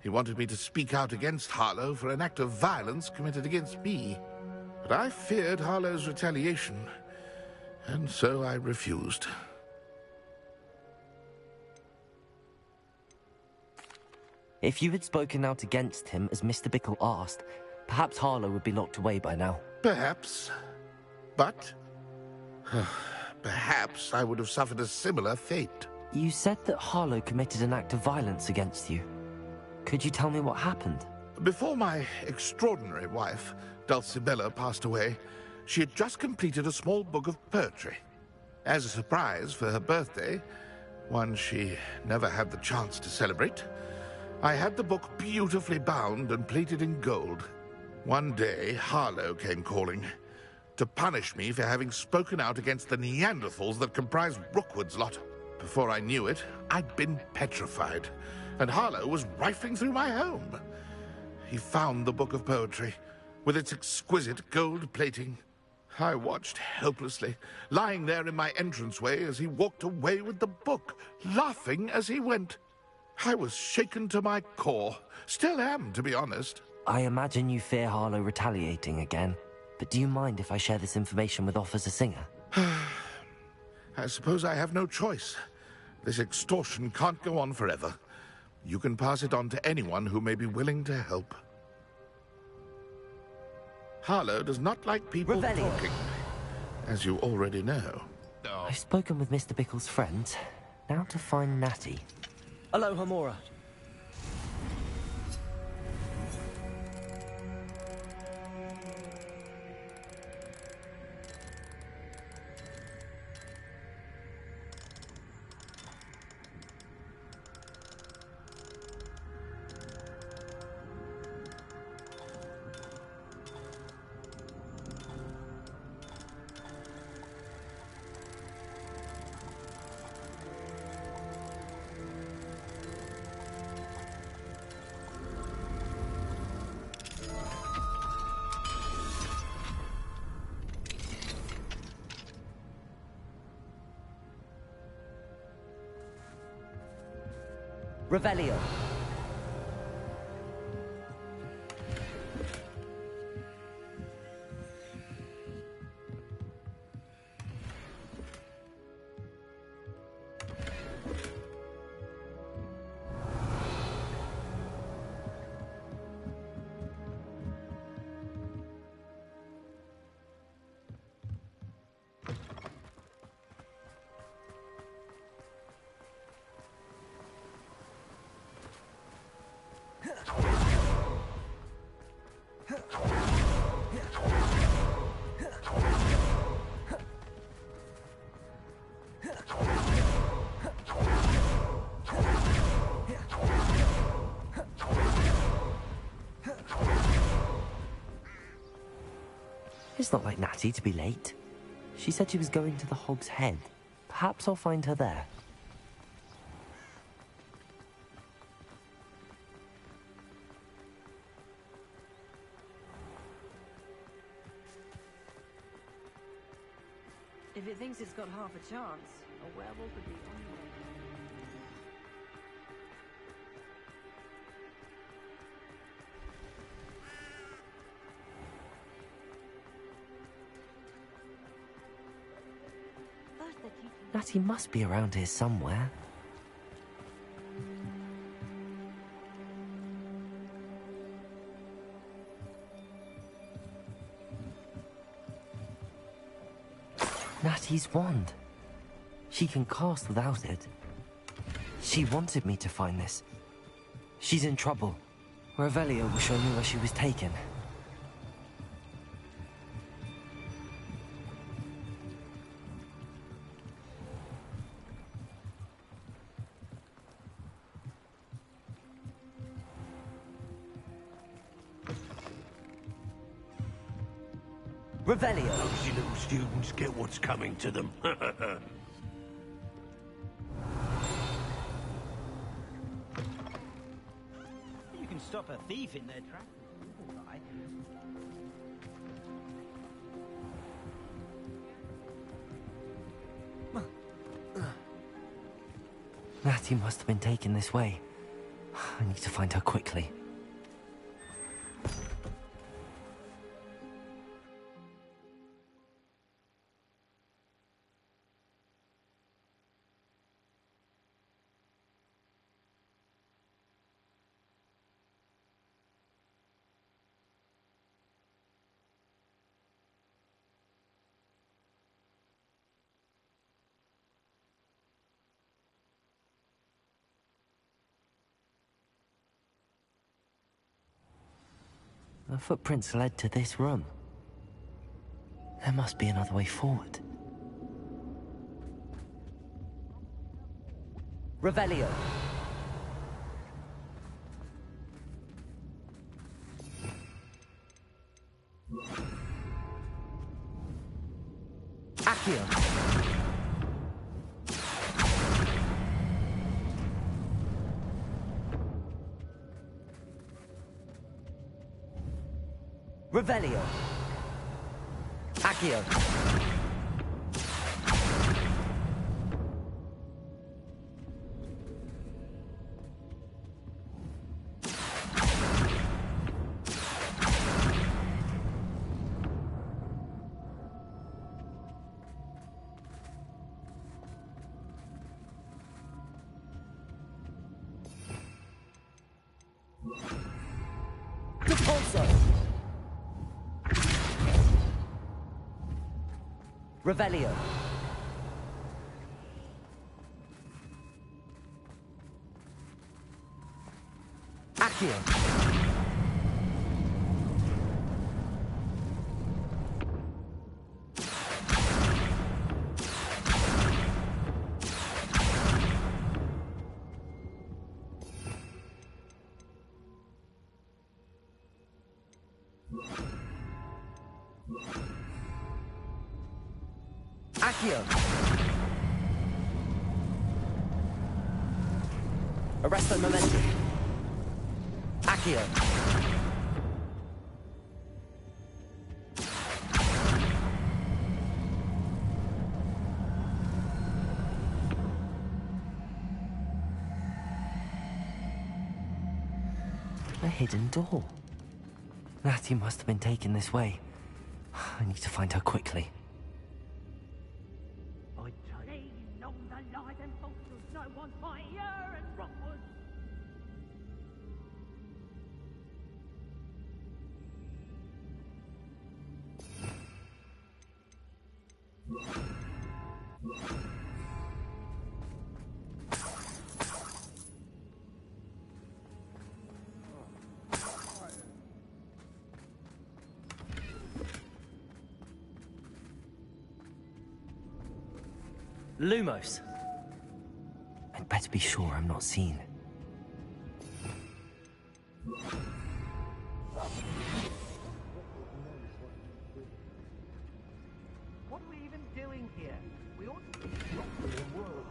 F: He wanted me to speak out against Harlow for an act of violence committed against me. But I feared Harlow's retaliation, and so I refused.
B: If you had spoken out against him as Mr. Bickle asked, perhaps Harlow would be locked away by now.
F: Perhaps. But perhaps I would have suffered a similar fate.
B: You said that Harlow committed an act of violence against you. Could you tell me what happened?
F: Before my extraordinary wife, Dulcibella, passed away, she had just completed a small book of poetry. As a surprise for her birthday, one she never had the chance to celebrate, I had the book beautifully bound and plated in gold. One day, Harlow came calling to punish me for having spoken out against the Neanderthals that comprised Rookwood's lot. Before I knew it, I'd been petrified, and Harlow was rifling through my home. He found the book of poetry, with its exquisite gold plating. I watched helplessly, lying there in my entranceway as he walked away with the book, laughing as he went. I was shaken to my core. Still am, to be honest.
B: I imagine you fear Harlow retaliating again, but do you mind if I share this information with Officer Singer?
F: I suppose I have no choice. This extortion can't go on forever. You can pass it on to anyone who may be willing to help. Harlow does not like people talking, as you already know.
B: I've spoken with Mr. Bickle's friends. Now to find Natty.
R: Hello, Hamora.
B: Revelio. It's not like Natty to be late. She said she was going to the Hog's Head. Perhaps I'll find her there.
R: If it thinks it's got half a chance, a werewolf would be on the way.
B: Natty must be around here somewhere. Natty's wand. She can cast without it. She wanted me to find this. She's in trouble. Revelio will show me where she was taken. Revelio!
S: Nosy little students get what's coming to them.
D: You can stop a thief in their tracks. All right.
B: Natty must have been taken this way. I need to find her quickly. The footprints led to this room. There must be another way forward. Revelio! Accio! Revelio! Accio! Repulso! Revelio. Accio. Accio! Arresto momento. Accio! A hidden door. Natty must have been taken this way. I need to find her quickly. Lumos. I'd better be sure I'm not seen.
I: doing here? We ought to be properly in work.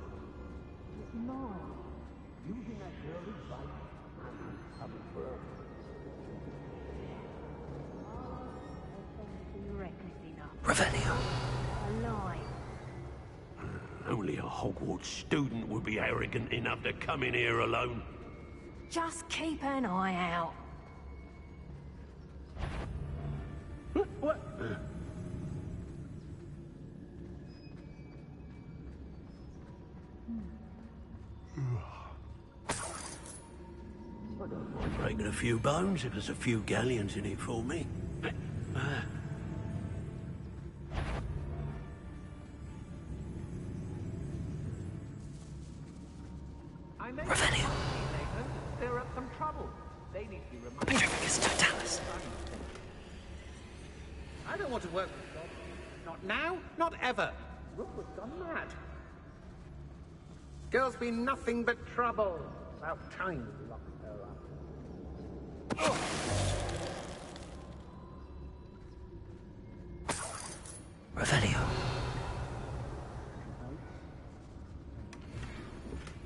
I: It's not. Using that girl is right. I'm coming for her.
J: Reckless enough.
S: Revelio.
J: Alive.
S: Only a Hogwarts student would be arrogant enough to come in here alone.
J: Just keep an eye out.
S: What? I don't mind breaking a few bones if there's a few galleons in it for me.
I: I may later stir up some trouble. They need to be reminded. I don't want to work with them. Not now, not ever. Rookwood's gone mad. Girl's been nothing but trouble. About time we locked her up. Oh.
S: Revelio.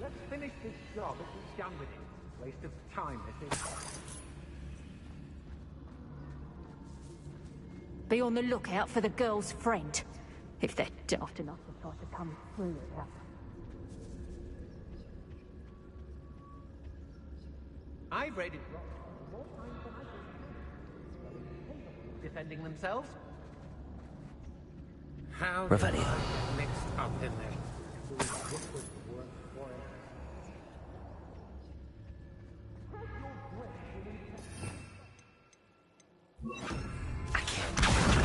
I: Let's finish this job and be done with it. Waste of time, this is.
J: Be on the lookout for the girl's friend. If they're daft enough to try to come through here.
I: I've raided more times than I can. Defending themselves? How did I get mixed up in this?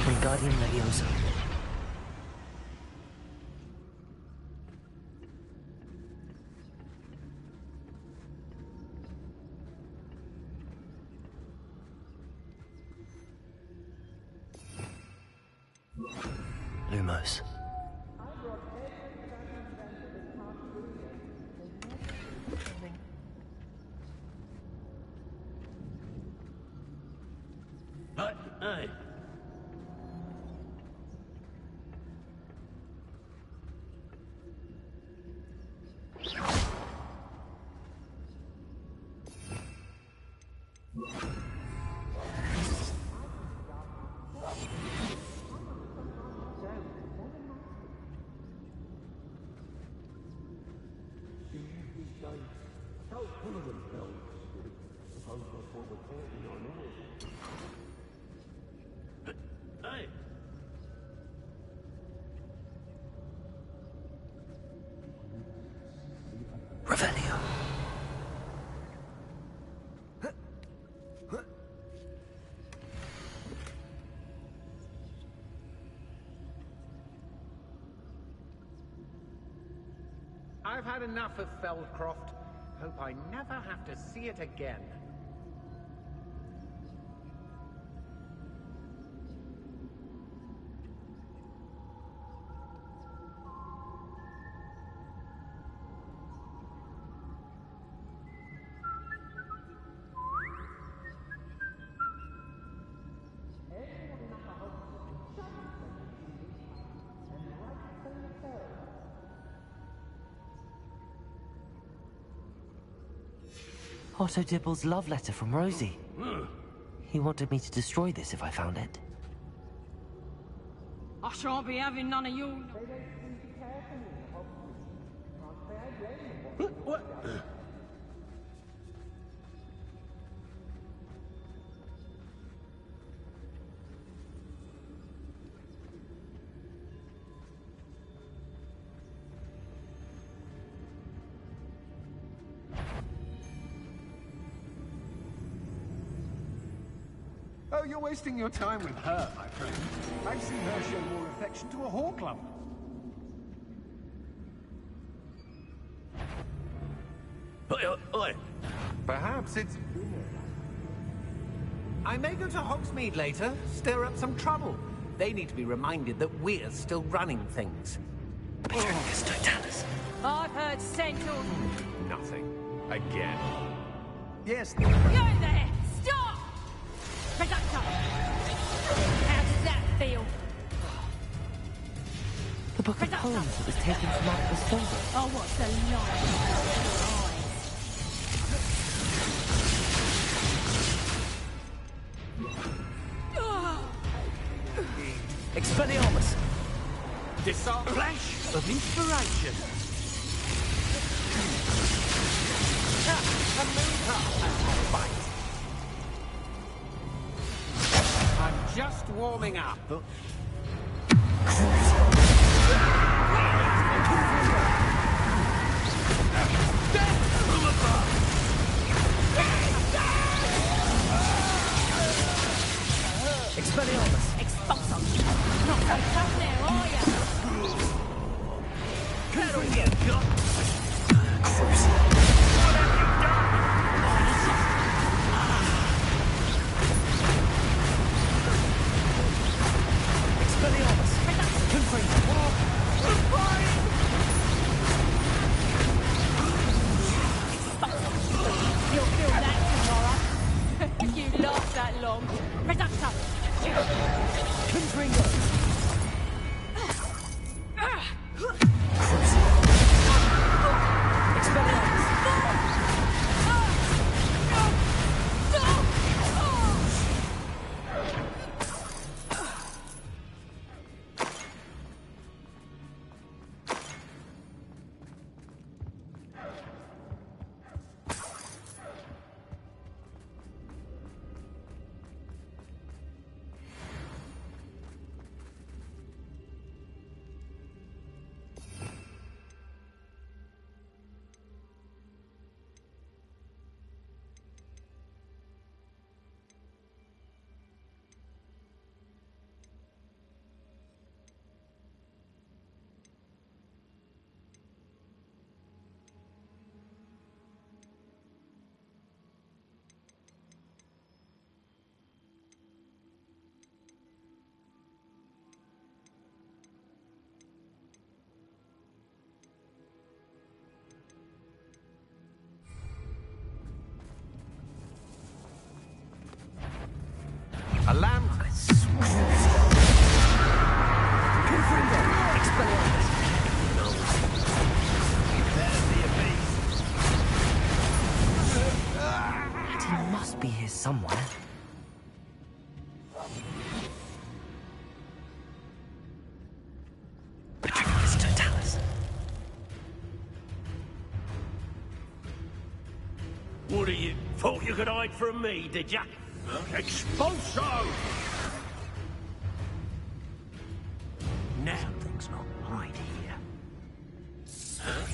B: Wingardium Leviosa. Lumos.
S: Hey.
B: Revelio.
I: I've had enough of Feldcroft. Hope I never have to see it again.
B: Otto Dibble's love letter from Rosie. He wanted me to destroy this if I found it.
G: I shan't be having none of you.
S: What?
I: Oh, you're wasting your time with her, my friend. I've seen her show more affection to a hawk lover.
S: Oi.
I: Perhaps it's... I may go to Hogsmeade later, stir up some trouble. They need to be reminded that we're still running things.
G: I've heard Central.
I: Nothing. Again. Yes.
G: You there! Stop! Reductor! How does that feel?
B: The book of poems that was taken from out the folder.
J: Oh, what's the lie?
N: Expelliarmus! Disarm flash of inspiration! A I'm just warming up. Expelliarmus!
J: Expulsum! Not so tough now, are ya?
N: Carry you, John! Expelliarmus! Confringo!
J: You'll feel that tomorrow. You last that long. Reductor!
N: Confringo! A lamp. Confringo. Expelliarmus. There's the abyss.
B: He must be here somewhere. Patricius Totalis.
S: What are you? Thought you could hide from me, did ya? Expulso! Now things not right here.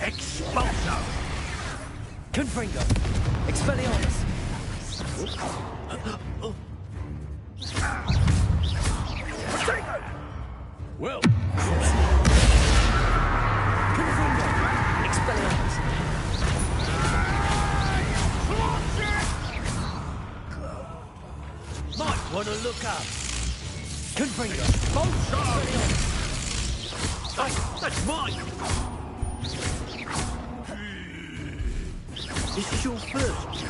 S: Expulso!
B: Confringo. Expelliarmus.
S: Well,
B: Confringo. Expelliarmus.
S: might want to look up.
B: Confringo.
S: Expulso! That's mine!
A: This is your first.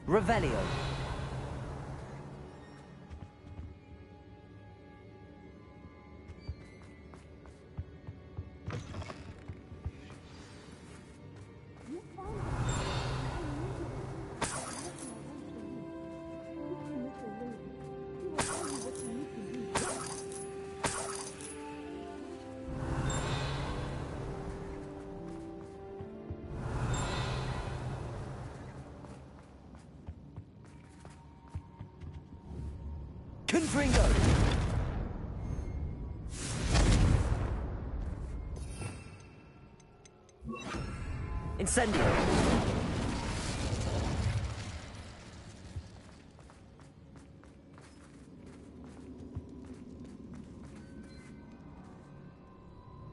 B: Revelio. Confringo. Incendio.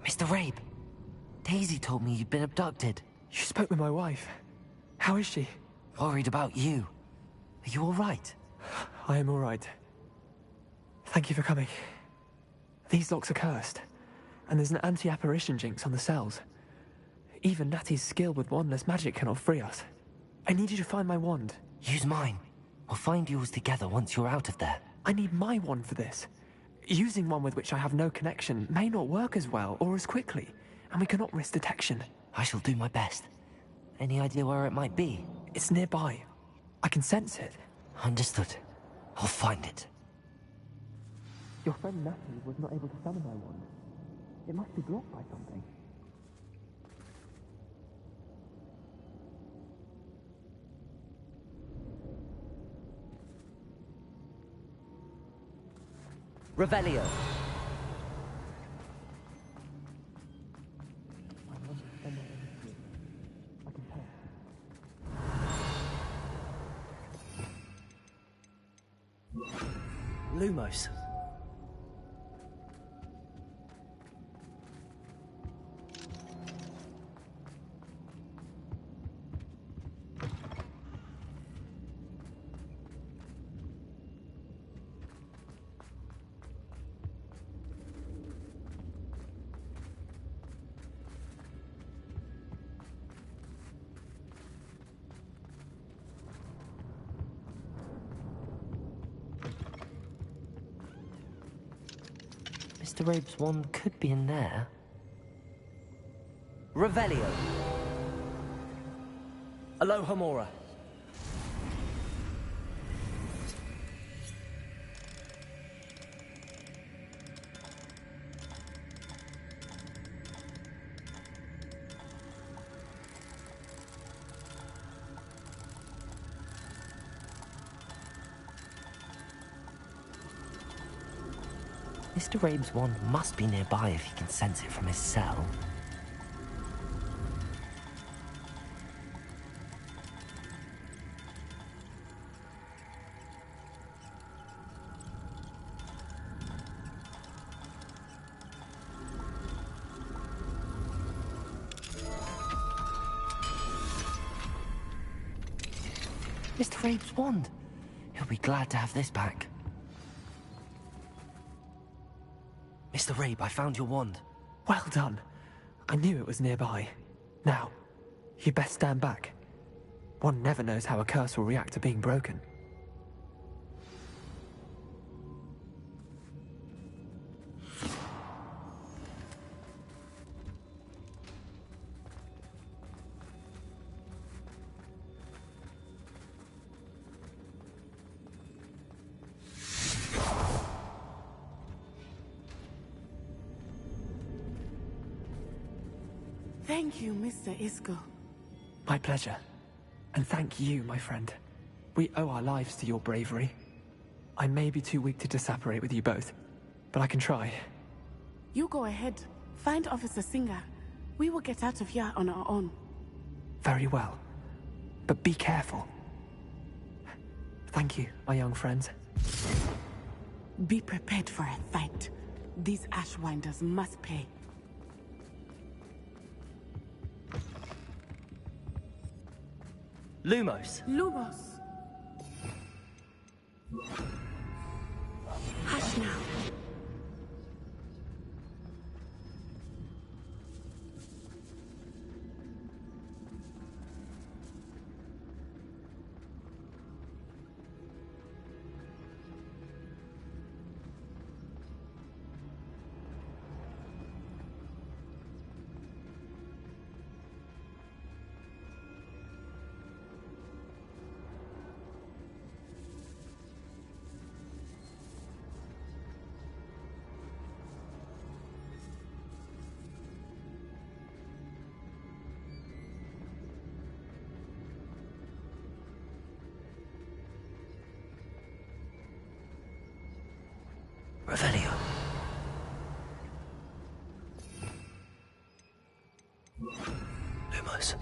B: Mr. Rabe, Daisy told me you'd been abducted.
T: You spoke with my wife. How is she?
B: Worried about you. Are you all right?
T: I am all right. Thank you for coming. These locks are cursed, and there's an anti-apparition jinx on the cells. Even Natty's skill with wandless magic cannot free us. I need you to find my wand.
B: Use mine. We'll find yours together once you're out of there.
T: I need my wand for this. Using one with which I have no connection may not work as well or as quickly, and we cannot risk detection.
B: I shall do my best. Any idea where it might be?
T: It's nearby. I can sense it.
B: Understood. I'll find it.
T: Your friend Natty was not able to summon my wand. It must be blocked by something.
B: Revelio.
A: Lumos.
B: Mr. Rabe's wand could be in there. Revelio.
A: Aloha Mora.
B: Mr. Rabe's wand must be nearby if he can sense it from his cell. Mr. Rabe's wand! He'll be glad to have this back. Mr. Rabe, I found your wand.
T: Well done. I knew it was nearby. Now, you best stand back. One never knows how a curse will react to being broken.
Q: Thank you, Mr. Isco.
T: My pleasure. And thank you, my friend. We owe our lives to your bravery. I may be too weak to disapparate with you both, but I can try.
Q: You go ahead. Find Officer Singer. We will get out of here on our own.
T: Very well. But be careful. Thank you, my young friends.
Q: Be prepared for a fight. These Ashwinders must pay.
A: Lumos.
Q: Lumos. Hush now.
B: Revelio. Lumos.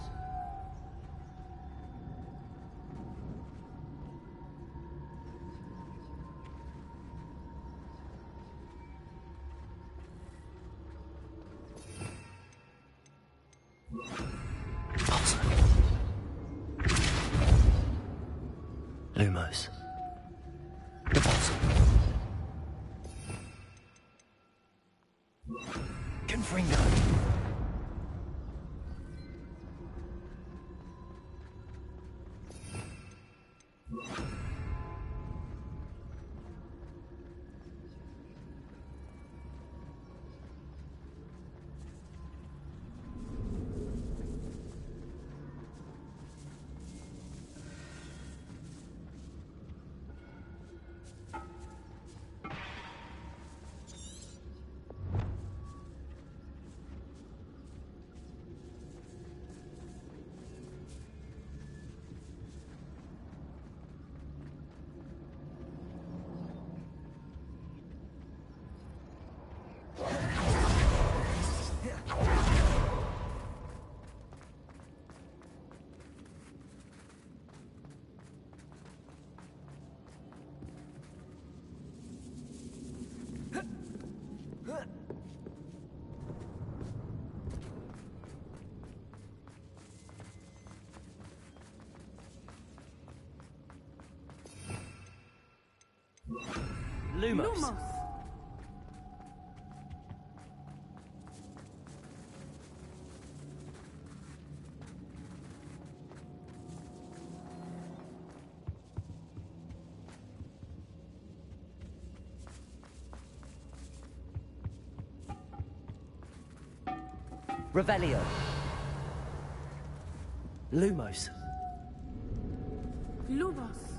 B: Lumos. Fringo! Lumos. Revelio. Lumos.
Q: Lumos.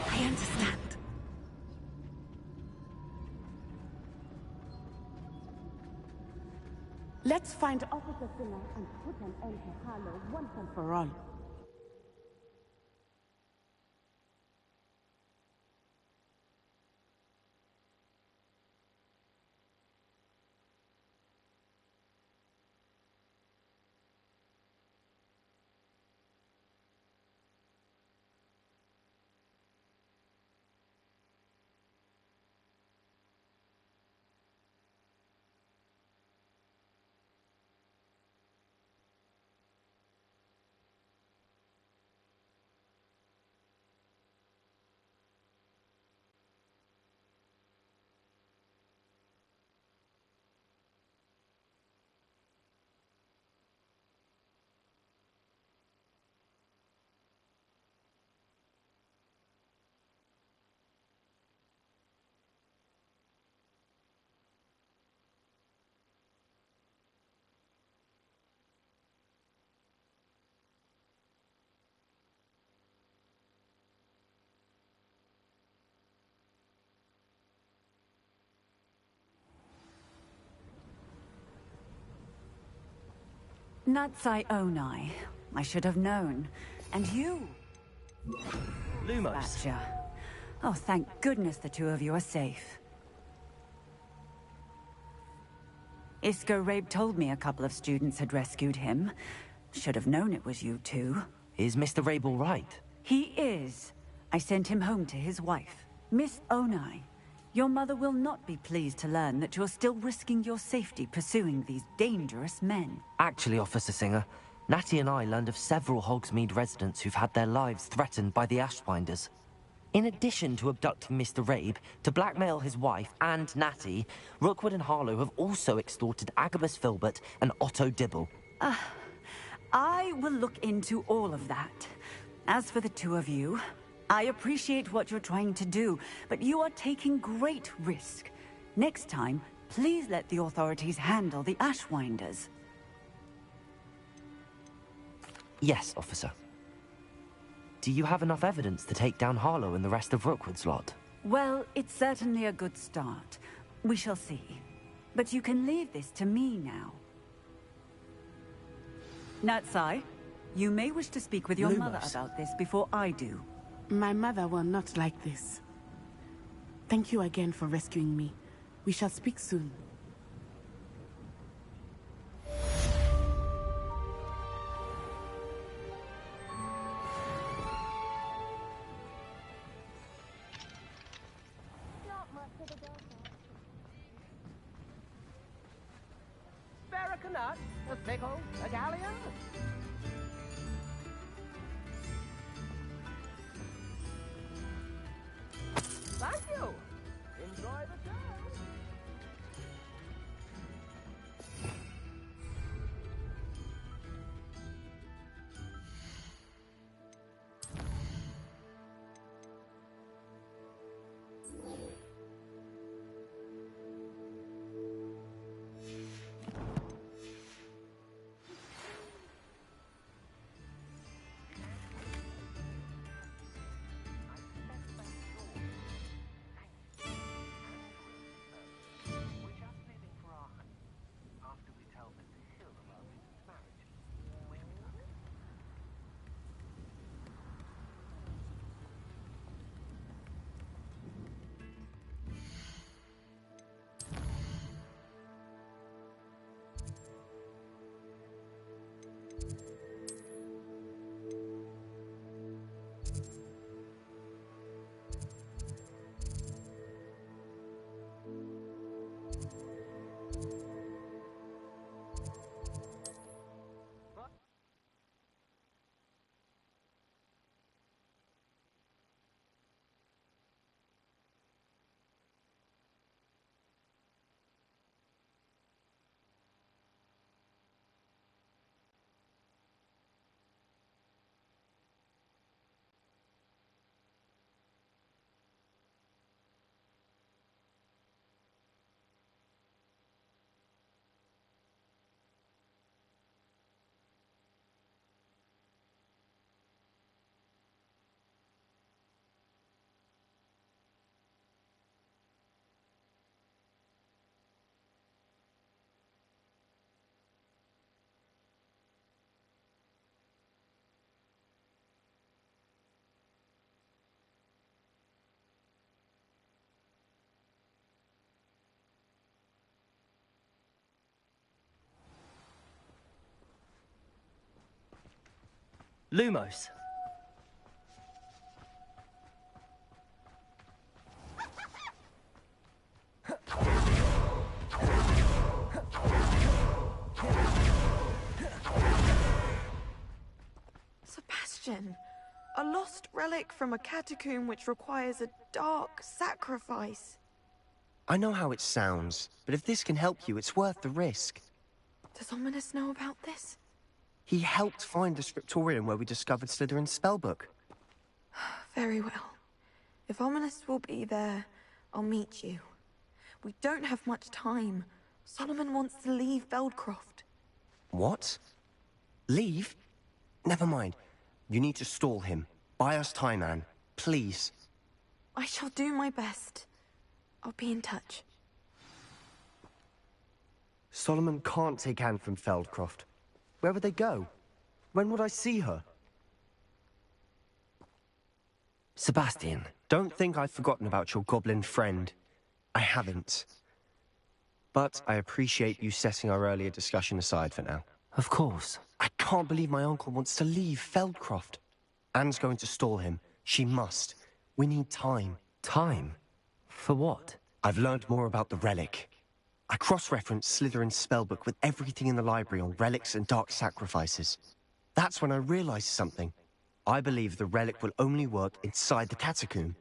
Q: I understand. Let's find Officer Singer and put an end to Harlow once and for all.
U: Natsai Onai. I should have known. And you?
B: Lumos.
U: Batcha. Oh, thank goodness the two of you are safe. Isco Rabe told me a couple of students had rescued him. Should have known it was you two.
B: Is Mr. Rabe all right?
U: He is. I sent him home to his wife. Miss Onai, your mother will not be pleased to learn that you're still risking your safety pursuing these dangerous men.
B: Actually, Officer Singer, Natty and I learned of several Hogsmeade residents who've had their lives threatened by the Ashwinders. In addition to abducting Mr. Rabe, to blackmail his wife and Natty, Rookwood and Harlow have also extorted Agabus Filbert and Otto Dibble.
U: I will look into all of that. As for the two of you, I appreciate what you're trying to do, but you are taking great risk. Next time, please let the authorities handle the Ashwinders.
B: Yes, officer. do you have enough evidence to take down Harlow and the rest of Rookwood's lot?
U: Well, it's certainly a good start. We shall see. But you can leave this to me now. Natsai, you may wish to speak with your mother about this before I do.
Q: My mother will not like this. Thank you again for rescuing me. We shall speak soon.
D: Spare a nut, a pickle, a galleon. Thank you. Enjoy the show.
B: Lumos.
C: Sebastian, a lost relic from a catacomb which requires a dark sacrifice.
V: I know how it sounds, but if this can help you, it's worth the risk.
C: Does Ominous know about this?
V: He helped find the scriptorium where we discovered Slytherin's spellbook.
C: Very well. If Ominous will be there, I'll meet you. We don't have much time. Solomon wants to leave Feldcroft.
V: What? Leave? Never mind. You need to stall him. Buy us time, Anne. Please.
C: I shall do my best. I'll be in touch.
V: Solomon can't take Anne from Feldcroft. Where would they go? When would I see her?
B: Sebastian.
V: Don't think I've forgotten about your goblin friend. I haven't. But I appreciate you setting our earlier discussion aside for now.
B: Of course.
V: I can't believe my uncle wants to leave Feldcroft. Anne's going to stall him. She must. We need time.
B: Time? For what?
V: I've learned more about the relic. I cross-referenced Slytherin's spellbook with everything in the library on relics and dark sacrifices. That's when I realized something. I believe the relic will only work inside the catacomb.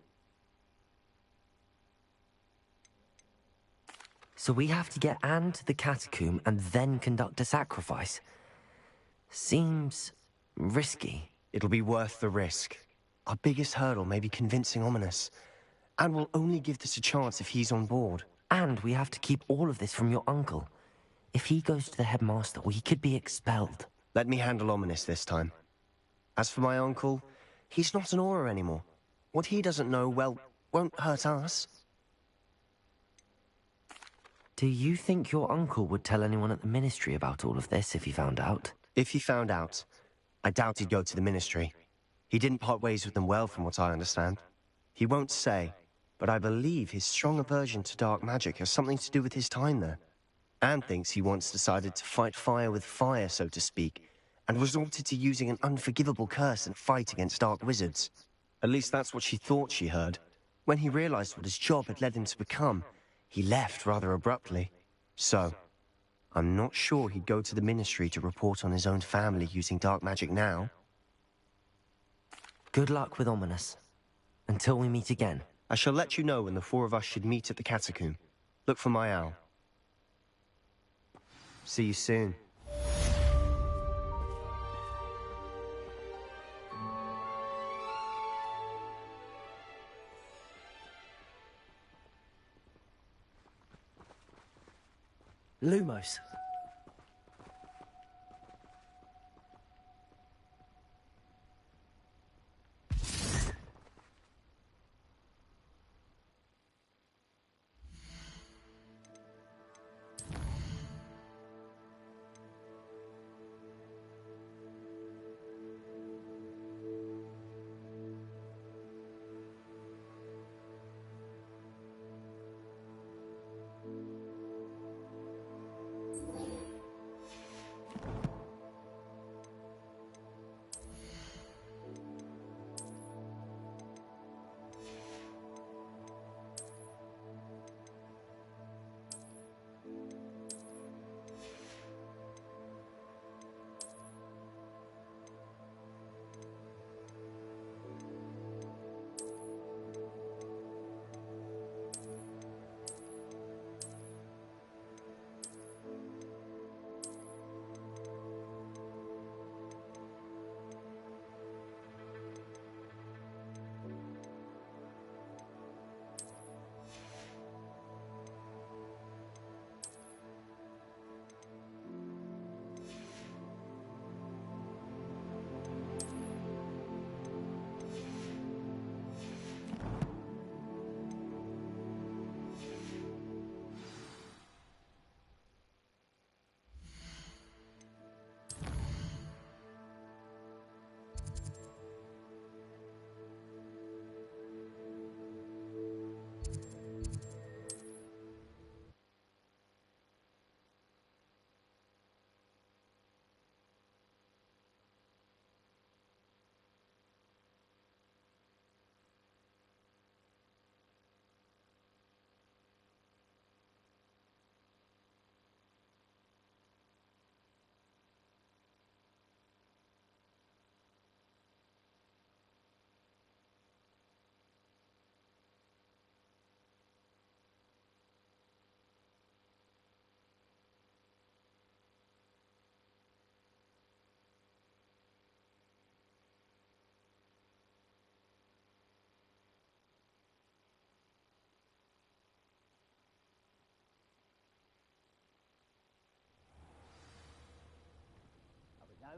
B: So we have to get Anne to the catacomb and then conduct a sacrifice? Seems risky.
V: It'll be worth the risk. Our biggest hurdle may be convincing Ominous. And we'll only give this a chance if he's on board.
B: And we have to keep all of this from your uncle. If he goes to the headmaster, we could be expelled.
V: Let me handle Ominous this time. As for my uncle, He's not an Auror anymore. What he doesn't know, well, won't hurt us.
B: Do you think your uncle would tell anyone at the Ministry about all of this if he found out?
V: If he found out, I doubt he'd go to the Ministry. He didn't part ways with them well, from what I understand. He won't say, but I believe his strong aversion to dark magic has something to do with his time there. Anne thinks he once decided to fight fire with fire, so to speak, and resorted to using an unforgivable curse and fight against dark wizards. At least that's what she thought she heard. When he realized what his job had led him to become, he left rather abruptly. So, I'm not sure he'd go to the Ministry to report on his own family using dark magic now.
B: Good luck with Ominous. Until we meet again.
V: I shall let you know when the four of us should meet at the catacomb. Look for my owl. See you soon.
T: Lumos.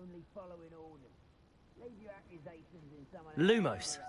D: Only following orders. Leave your accusations in someone
T: Lumos.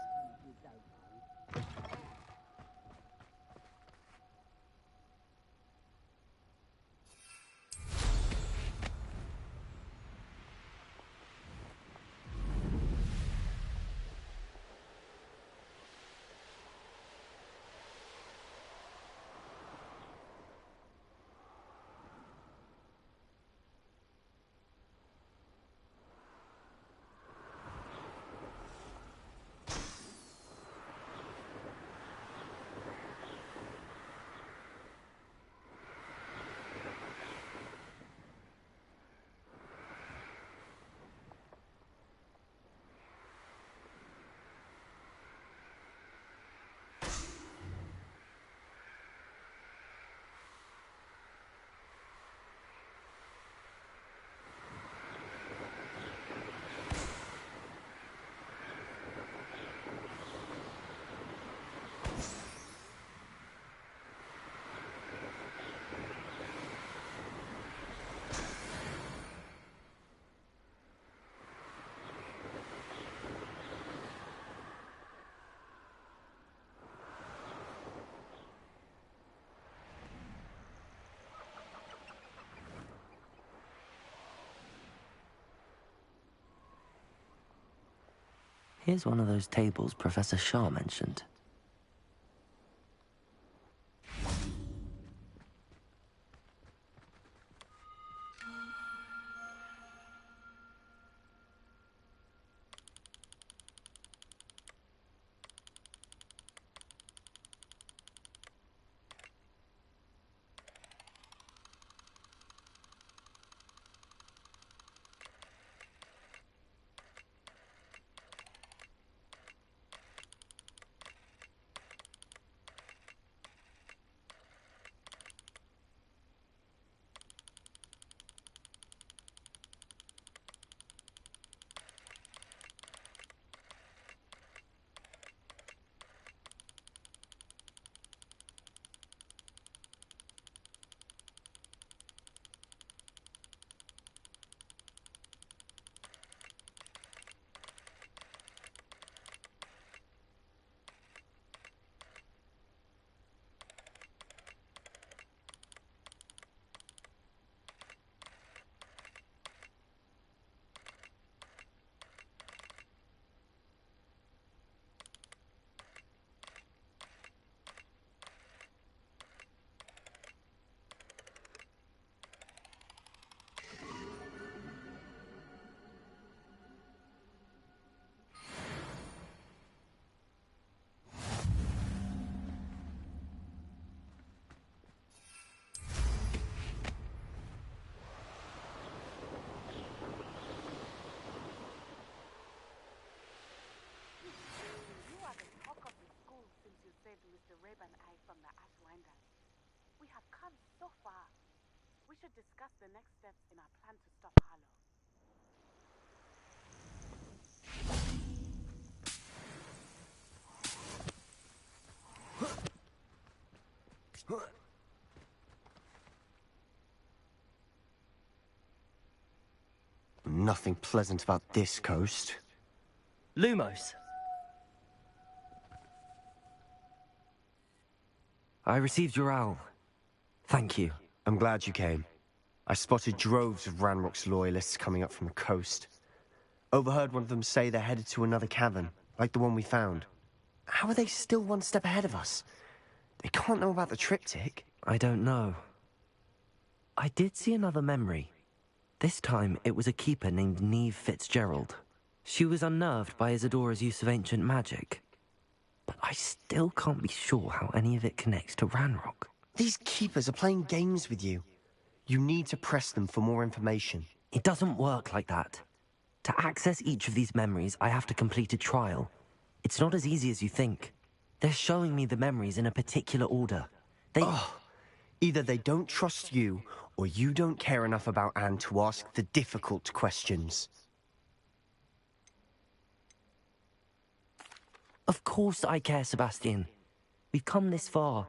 B: Here's one of those tables Professor Shah mentioned.
J: We have come so far. We should discuss the next steps in our plan to stop Harlow.
V: Nothing pleasant about this coast.
B: Lumos! I received your owl. Thank you.
V: I'm glad you came. I spotted droves of Ranrock's loyalists coming up from the coast. Overheard one of them say they're headed to another cavern, like the one we found. How are they still one step ahead of us? They can't know about the triptych.
B: I don't know. I did see another memory. This time, it was a keeper named Neve Fitzgerald. She was unnerved by Isadora's use of ancient magic. But I still can't be sure how any of it connects to Ranrock.
V: These keepers are playing games with you. You need to press them for more information.
B: It doesn't work like that. To access each of these memories, I have to complete a trial. It's not as easy as you think. They're showing me the memories in a particular order.
V: Either they don't trust you, or you don't care enough about Anne to ask the difficult questions.
B: Of course I care, Sebastian. We've come this far.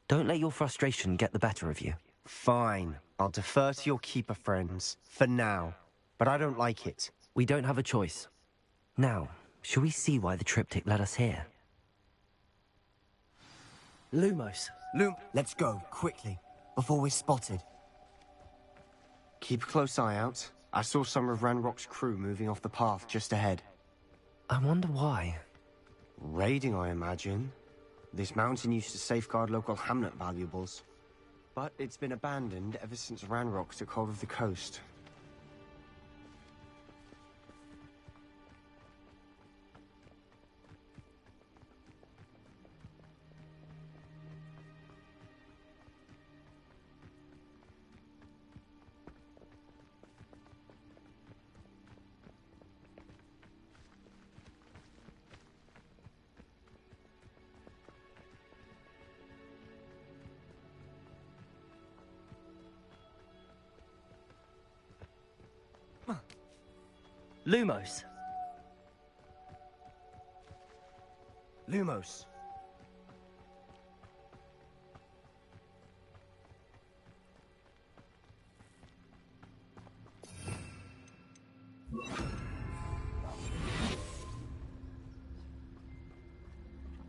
B: Don't let your frustration get the better of you.
V: Fine. I'll defer to your keeper friends, for now. But I don't like it.
B: We don't have a choice. Now, shall we see why the triptych led us here?
V: Lumos. Let's go, quickly, before we're spotted. Keep a close eye out. I saw some of Ranrock's crew moving off the path just ahead.
B: I wonder why.
V: Raiding, I imagine. This mountain used to safeguard local hamlet valuables. But it's been abandoned ever since Ranrock took hold of the coast.
B: Lumos.
V: Lumos.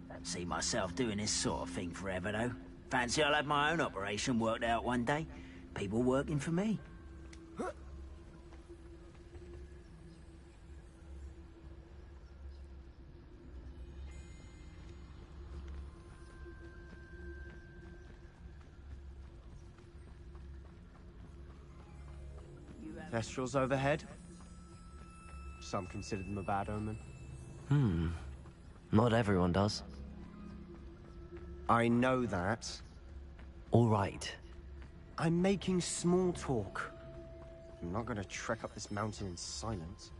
D: Don't see myself doing this sort of thing forever, though. Fancy I'll have my own operation worked out one day. People working for me.
V: Thestrals overhead. Some consider them a bad omen.
B: Not everyone does.
V: I know that.
B: All right.
V: I'm making small talk. I'm not going to trek up this mountain in silence.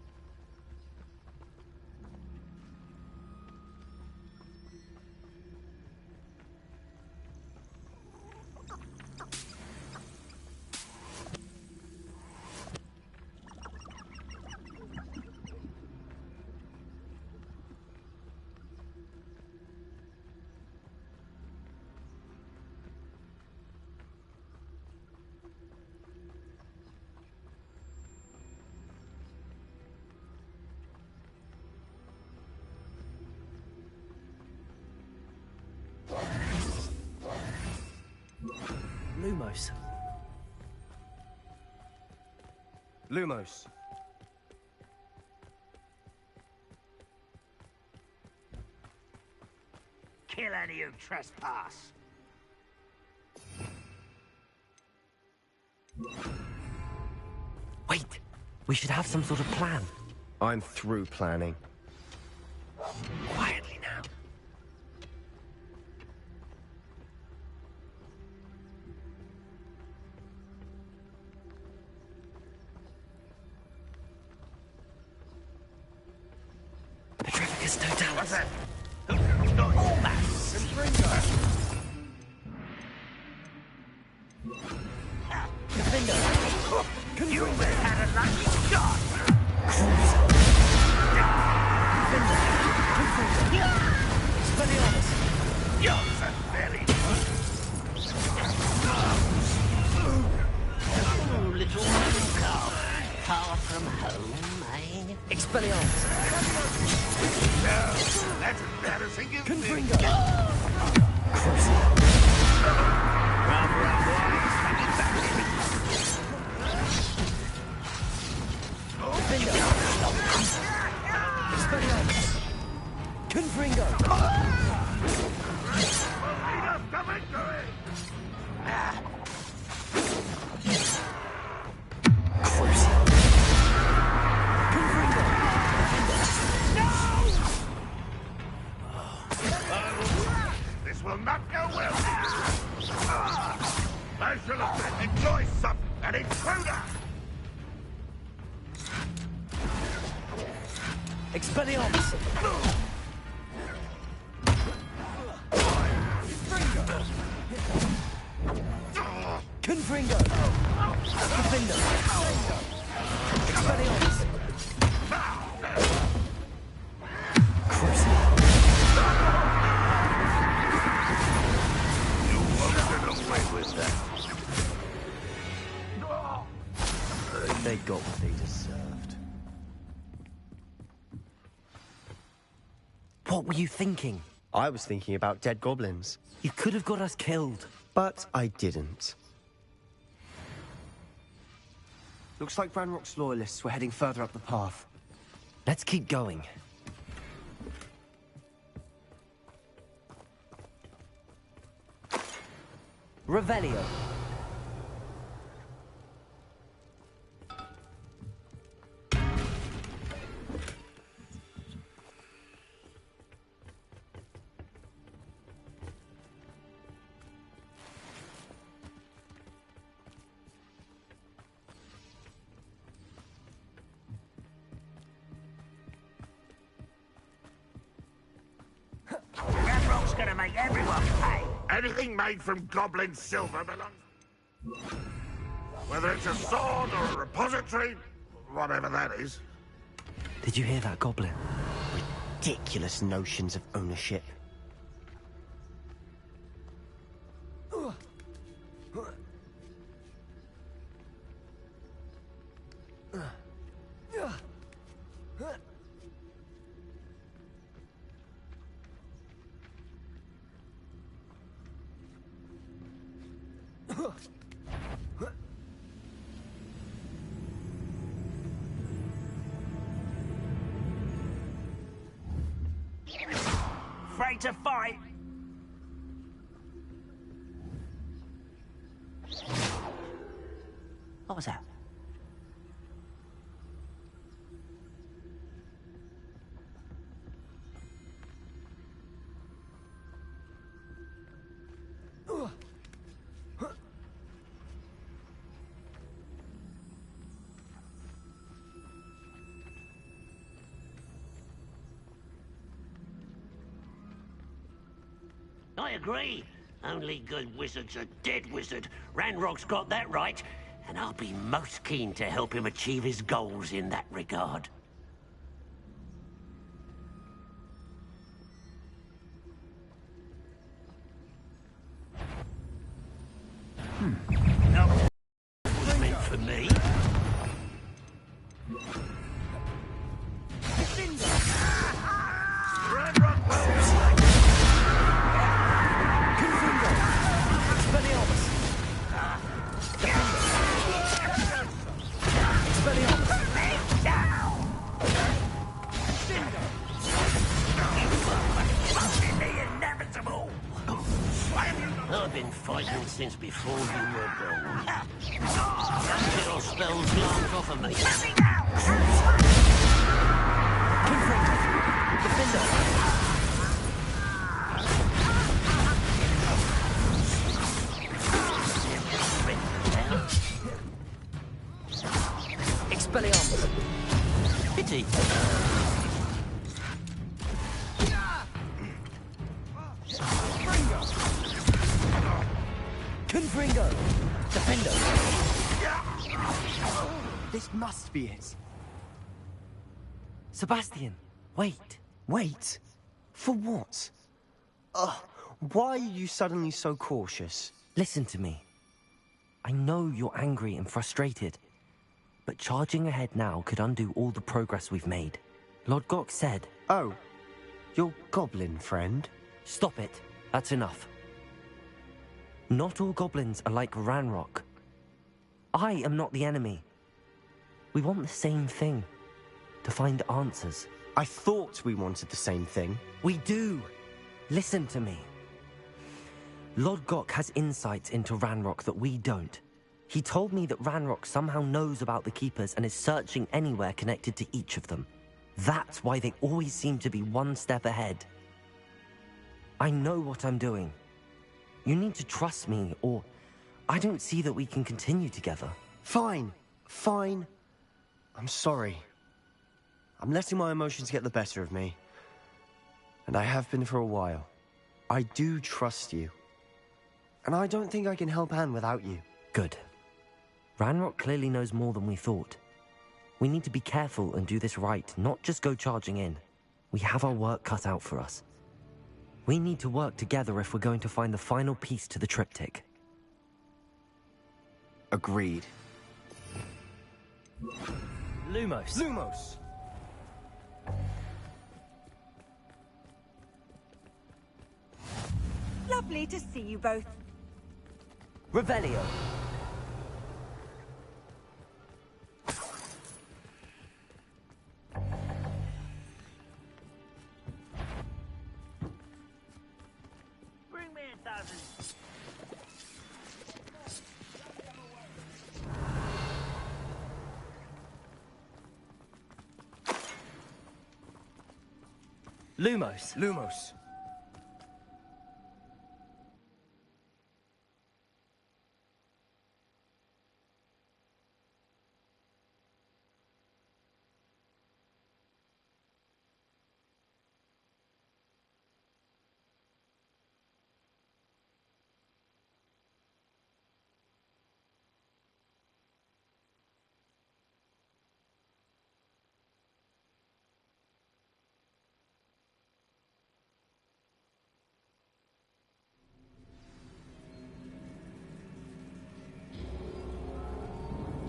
B: Lumos.
V: Lumos.
D: Kill any who trespass.
B: Wait! We should have some sort of plan.
V: I'm through planning.
B: Quietly now. Petrificus Totalis.
F: What's that?
D: All that. Defender. You had a lucky shot.
B: Expelliarmus.
D: You're so very little cow. Far from home, eh?
B: Expelliarmus.
F: No, that's embarrassing, isn't
B: Confringo. Expelliarmus. Confringo.
F: This will not go well. I shall have enjoy some an intruder.
B: Expelliarmus. Confringo. Defender. Expelliarmus.
F: You won't get away with that.
V: They got what they deserved.
B: What were you thinking?
V: I was thinking about dead goblins.
B: You could have got us killed.
V: But I didn't. Looks like Ranrock's loyalists were heading further up the path.
B: Let's keep going. Revelio.
D: Ranrock's gonna make everyone pay.
F: Anything made from goblin silver belongs. Whether it's a sword or a repository, whatever that is.
B: Did you hear that, Goblin?
V: Ridiculous notions of ownership.
D: Afraid to fight? What was that?
S: I agree. Only good wizard's a dead wizard. Ranrock's got that right, and I'll be most keen to help him achieve his goals in that regard. No, it was meant for me. I've been fighting since before you were born. Get your spells glance off of me.
B: Expelliarmus. Pity. Confringo! Defender! This must be it. Sebastian, wait. Wait? For what? Why are you suddenly so cautious? Listen to me. I know you're angry and frustrated, but charging ahead now could undo all the progress we've made. Lord Gok said... Oh, your goblin friend? Stop it. That's enough. Not all goblins are like Ranrock. I am not the enemy. We want the same thing. To find answers. I thought we wanted the same thing. We do. Listen to me. Lord Gok has insights into Ranrock that we don't. He told me that Ranrock somehow knows about the Keepers and is searching anywhere connected to each of them. That's why they always seem to be one step ahead. I know what I'm doing. You need to trust me, or I don't see that we can continue together. Fine. Fine. I'm sorry. I'm letting my emotions get the better of me. And I have been for a while. I do trust you. And I don't think I can help Anne without you. Good. Ranrock clearly knows more than we thought. We need to be careful and do this right, not just go charging in. We have our work cut out for us. We need to work together if we're going to find the final piece to the triptych. Agreed. Lumos. Lumos!
P: Lovely to see you both.
B: Revelio.
D: Bring me a dozen.
B: Lumos. Lumos.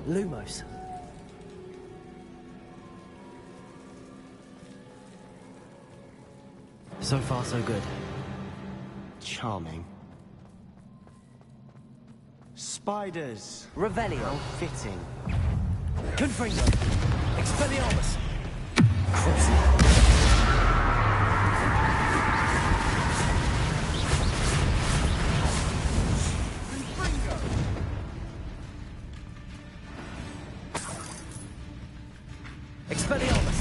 B: Lumos. So far, so good. Charming. Spiders. Revelio. How fitting. Confringo. Expelliarmus. Expelliarmus!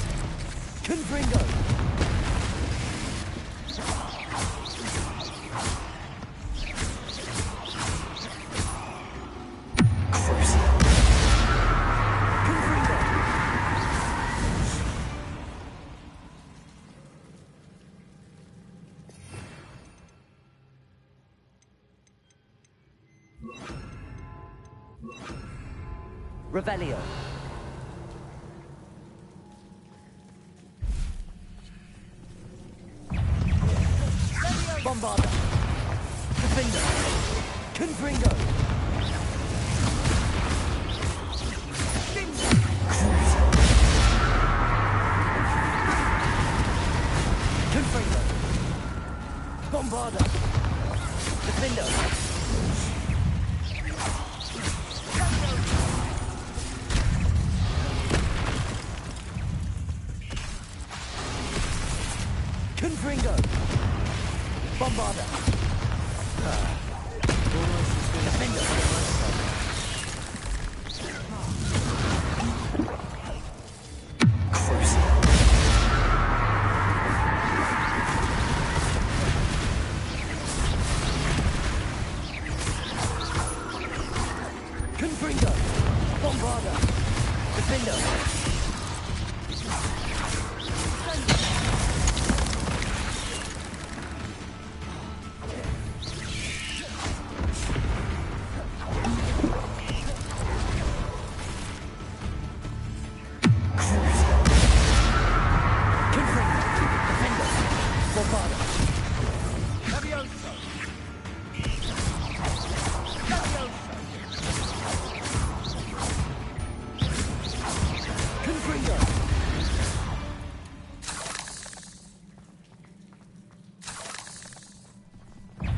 B: Confringo! Revelio. Bombarda. Defender. Confringo. Confringo. Bombarda. Defender. Confringo. Bombarda. Defender. Confringo. Bombarda. Defender.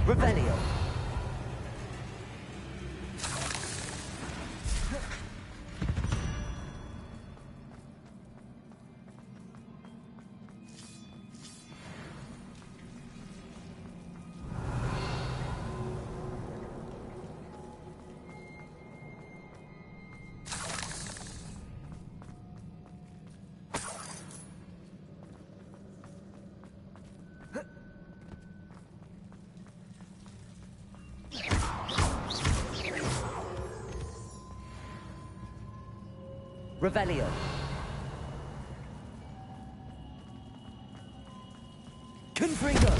B: Revelio. Revelio. Confringo.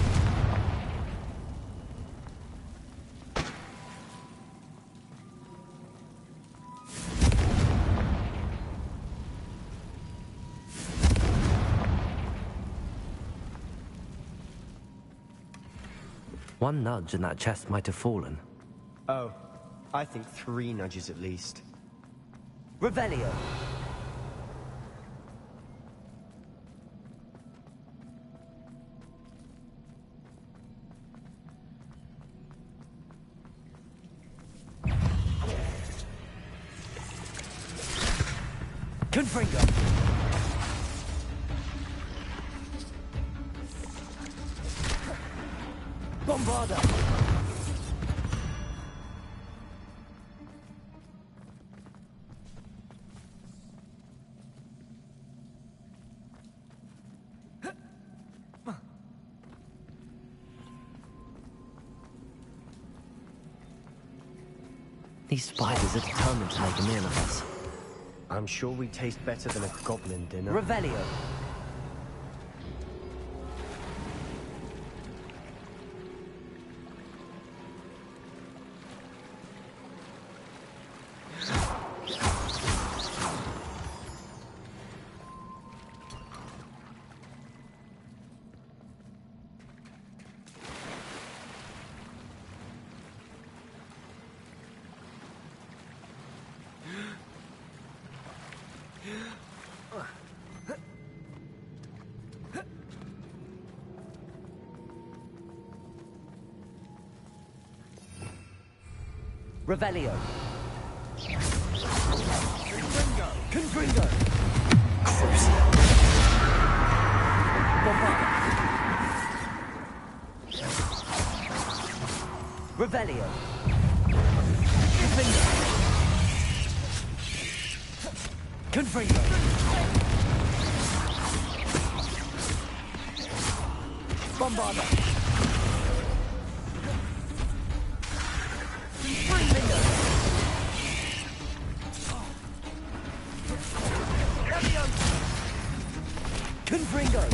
B: One nudge and that chest might have fallen.
V: Oh, I think 3 nudges at least.
B: Revelio. Confringo. Bombarda. These spiders are determined to make a meal of us.
V: I'm sure we taste better than a goblin dinner.
B: Revelio. Revelio. Confringo. Bombarda. Revelio. Confringo. Confringo. Bombarda. Confringo.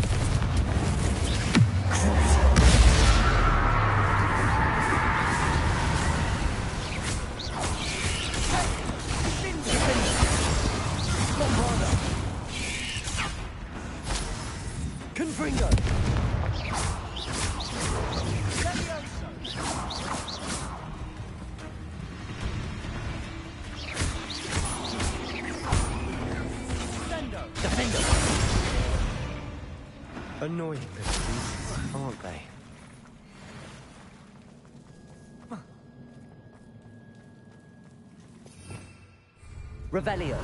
B: Confringo! Annoying little beasts, aren't they? Revelio.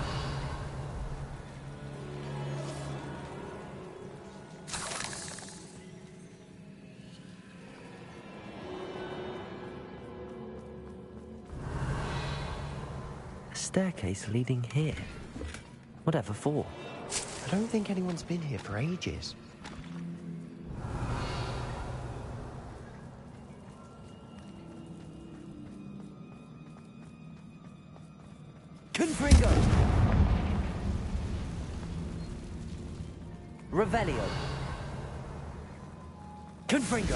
B: A staircase leading here. Whatever for?
V: I don't think anyone's been here for ages.
B: Confringo! Revelio. Confringo!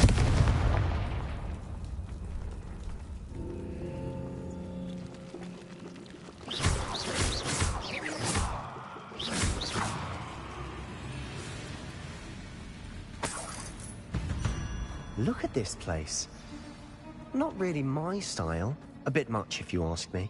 V: Look at this place. Not really my style. A bit much, if you ask me.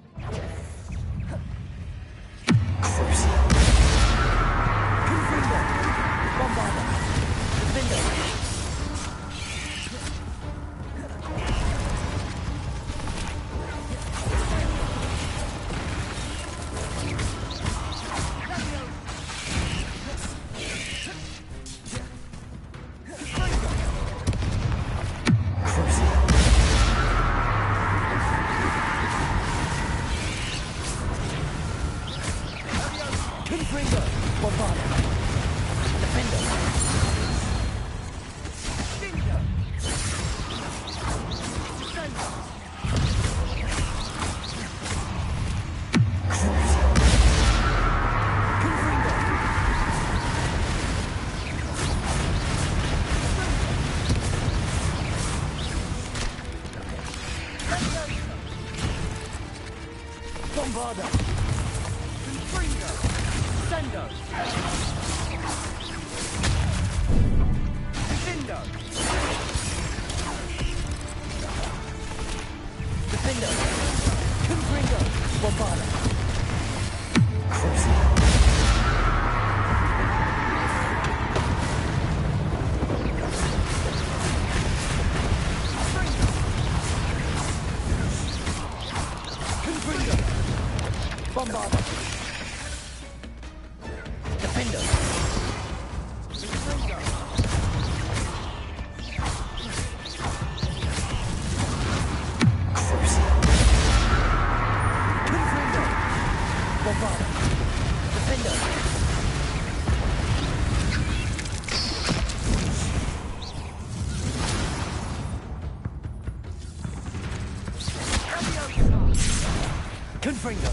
B: Confringo!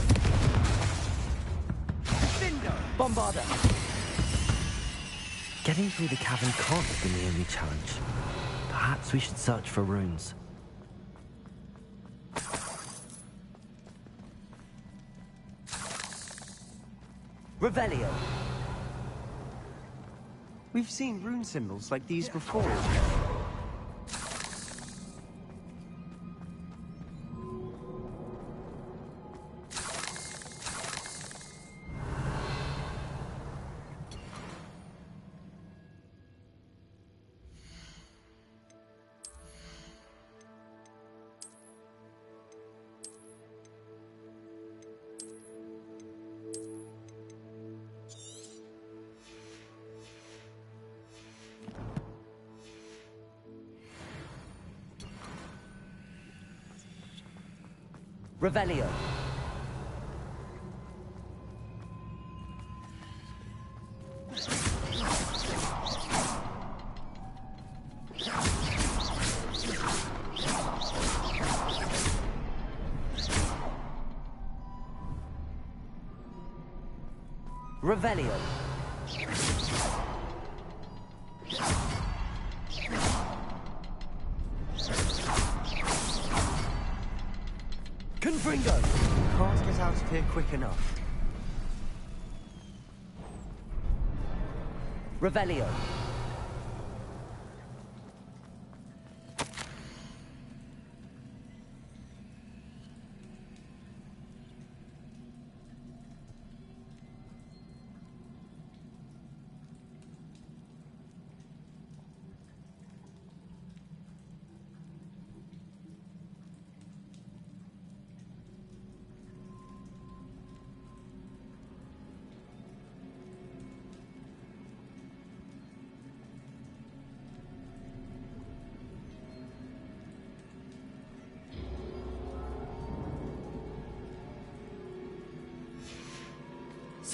B: Bombarda! Getting through the cavern can't have been the only challenge. Perhaps we should search for runes. Revelio!
V: We've seen rune symbols like these before.
B: Revelio. Revelio. Confringo!
V: Can't get out of here quick enough.
B: Revelio.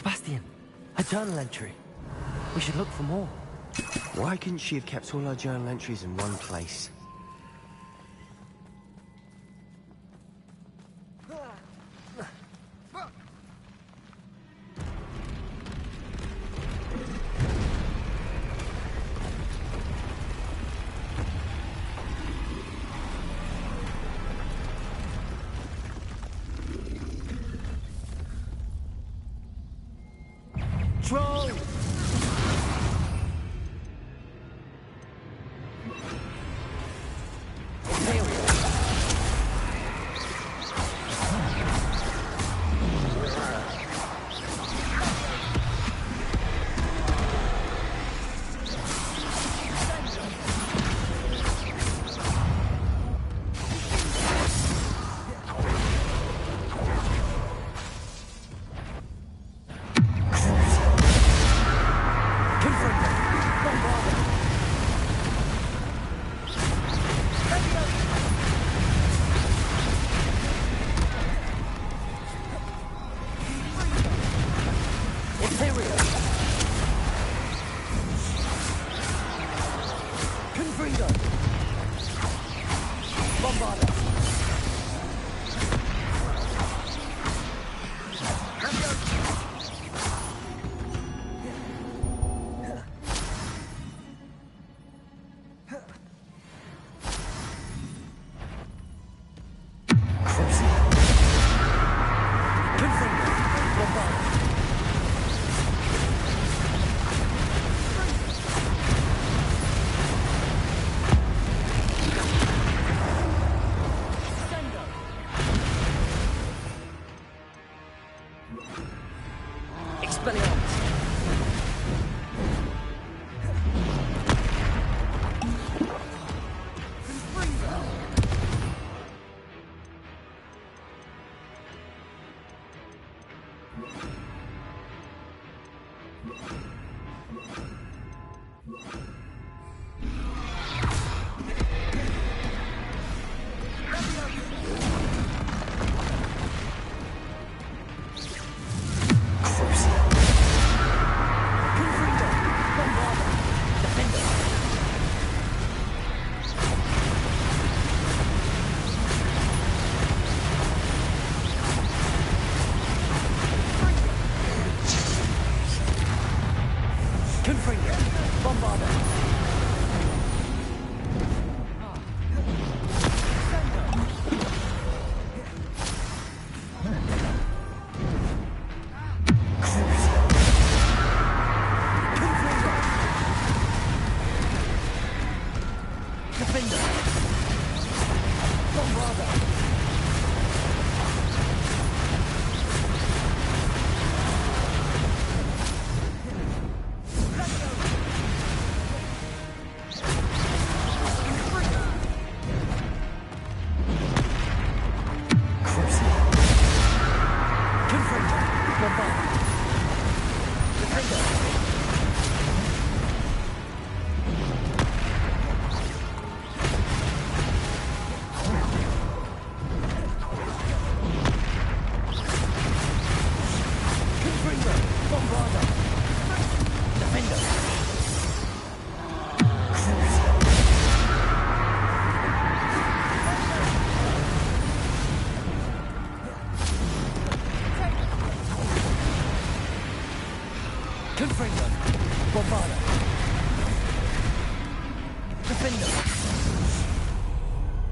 B: Sebastian, a journal entry. We should look for more.
V: Why couldn't she have kept all her journal entries in one place?
B: Troll!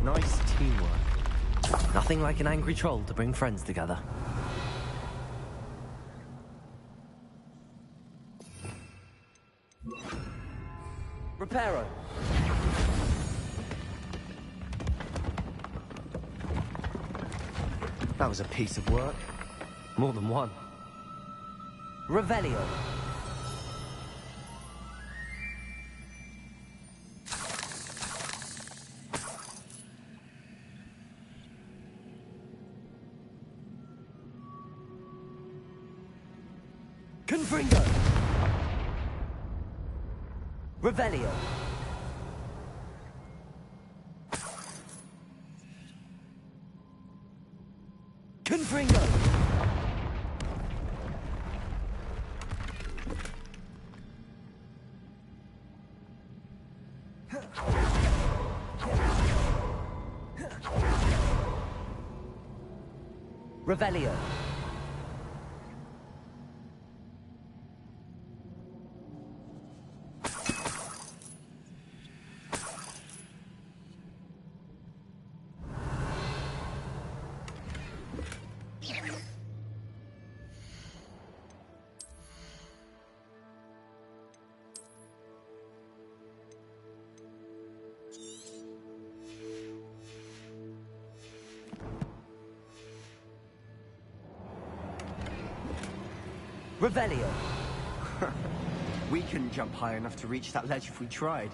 V: Nice teamwork.
B: Nothing like an angry troll to bring friends together. Reparo.
V: That was a piece of work.
B: More than one. Revelio. Confringo. Revelio. Confringo. Revelio. Revelio.
V: We couldn't jump high enough to reach that ledge if we tried.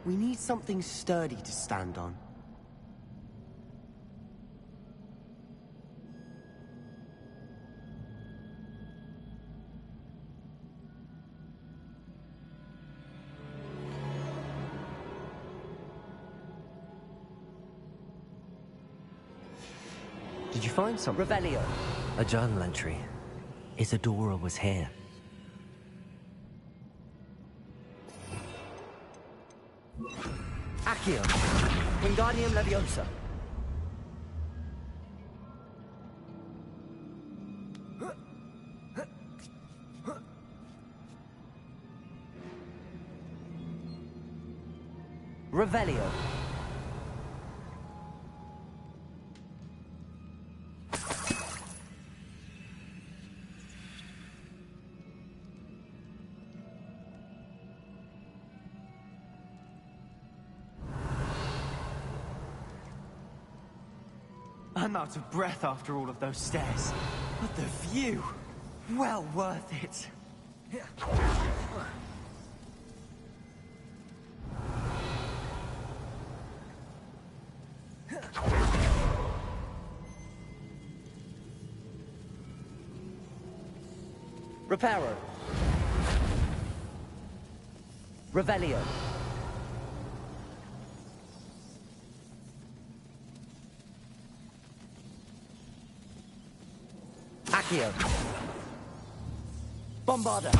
V: We need something sturdy to stand on. Did you find something?
B: Revelio. A journal entry. Isadora was here. Accio. Wingardium Leviosa. Revelio.
V: I'm out of breath after all of those stairs. But the view! Well worth it.
B: Reparo. Revelio. Accio. Bombarda.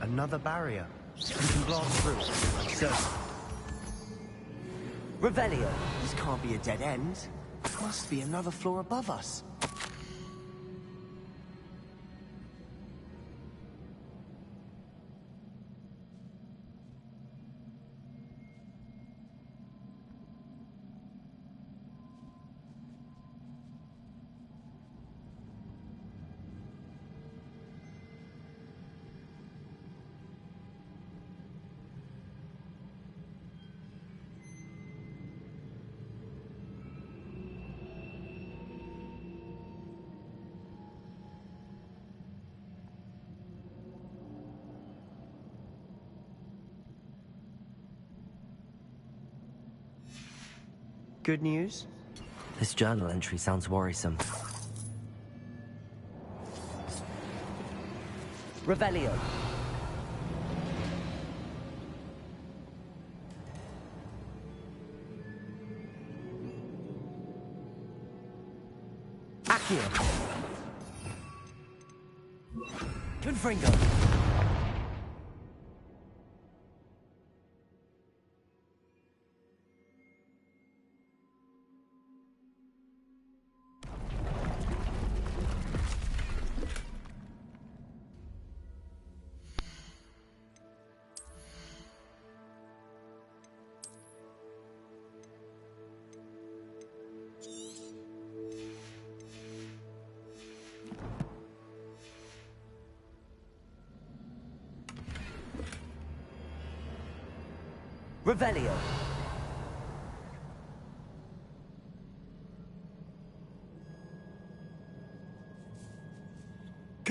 V: Another barrier. We can blast through it, I'm certain.
B: Revelio.
V: This can't be a dead end. Must be another floor above us. Good news?
B: This journal entry sounds worrisome. Revelio. Accio. Confringo. Revelio.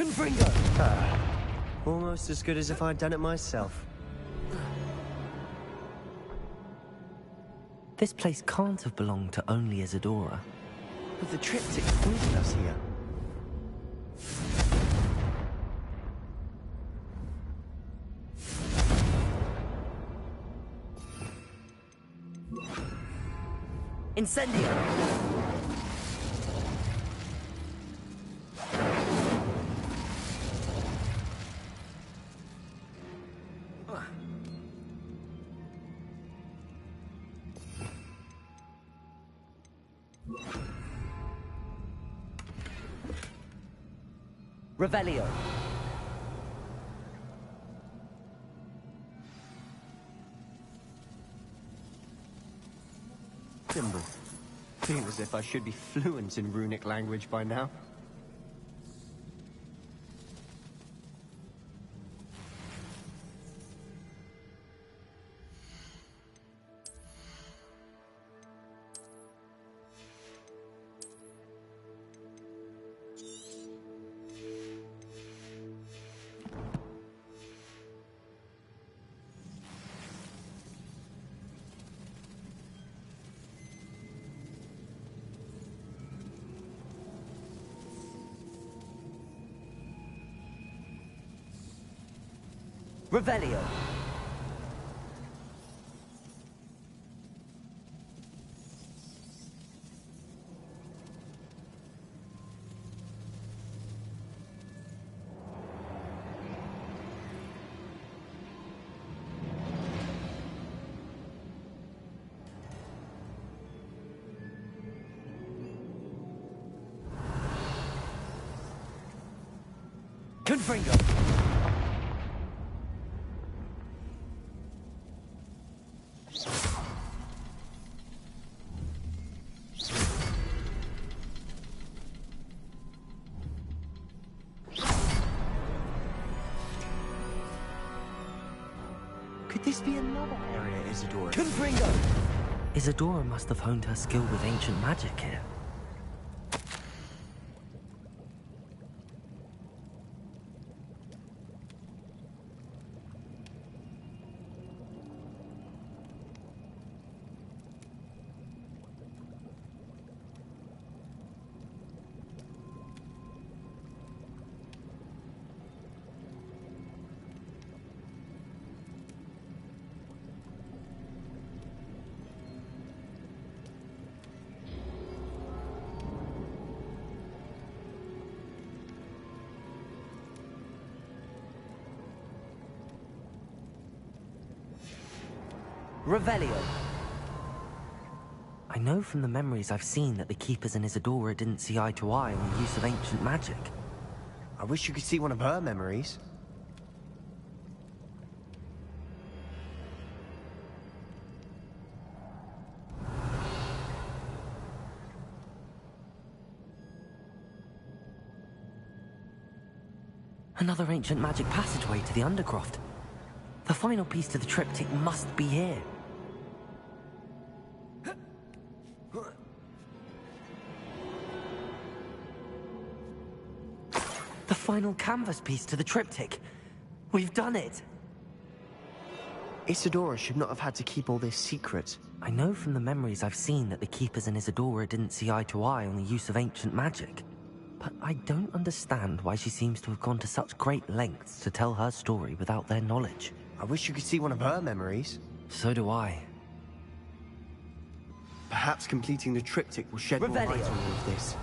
B: Confringo! Almost as good as if I'd done it myself. This place can't have belonged to only Isadora. But the triptych pointed us here. Incendio! Revelio. Nimble. Feel as if I should be fluent in runic language by now. Revelio. Confringo. Could this be another area Isadora? Confringo! Isadora must have honed her skill with ancient magic here. Revelio. I know from the memories I've seen that the Keepers and Isadora didn't see eye to eye on the use of ancient magic. I wish you could see one of her memories. Another ancient magic passageway to the Undercroft. The final piece to the triptych must be here. The final canvas piece to the triptych. We've done it! Isadora should not have had to keep all this secret. I know from the memories I've seen that the Keepers and Isadora didn't see eye to eye on the use of ancient magic. But I don't understand why she seems to have gone to such great lengths to tell her story without their knowledge. I wish you could see one of her memories. So do I. Perhaps completing the triptych will shed more light on all of this.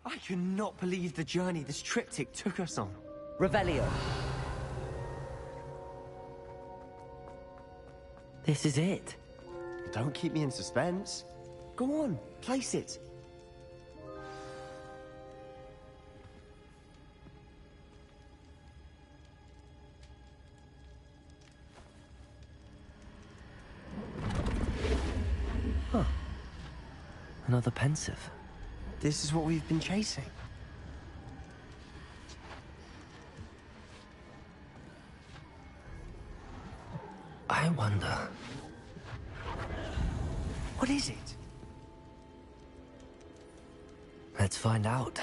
V: I cannot believe the journey this triptych took us on.
B: Revelio. This is it.
V: Don't keep me in suspense. Go on, place it.
B: Huh. Another pensive.
V: This is what we've been chasing.
B: I wonder...
V: What is it?
B: Let's find out.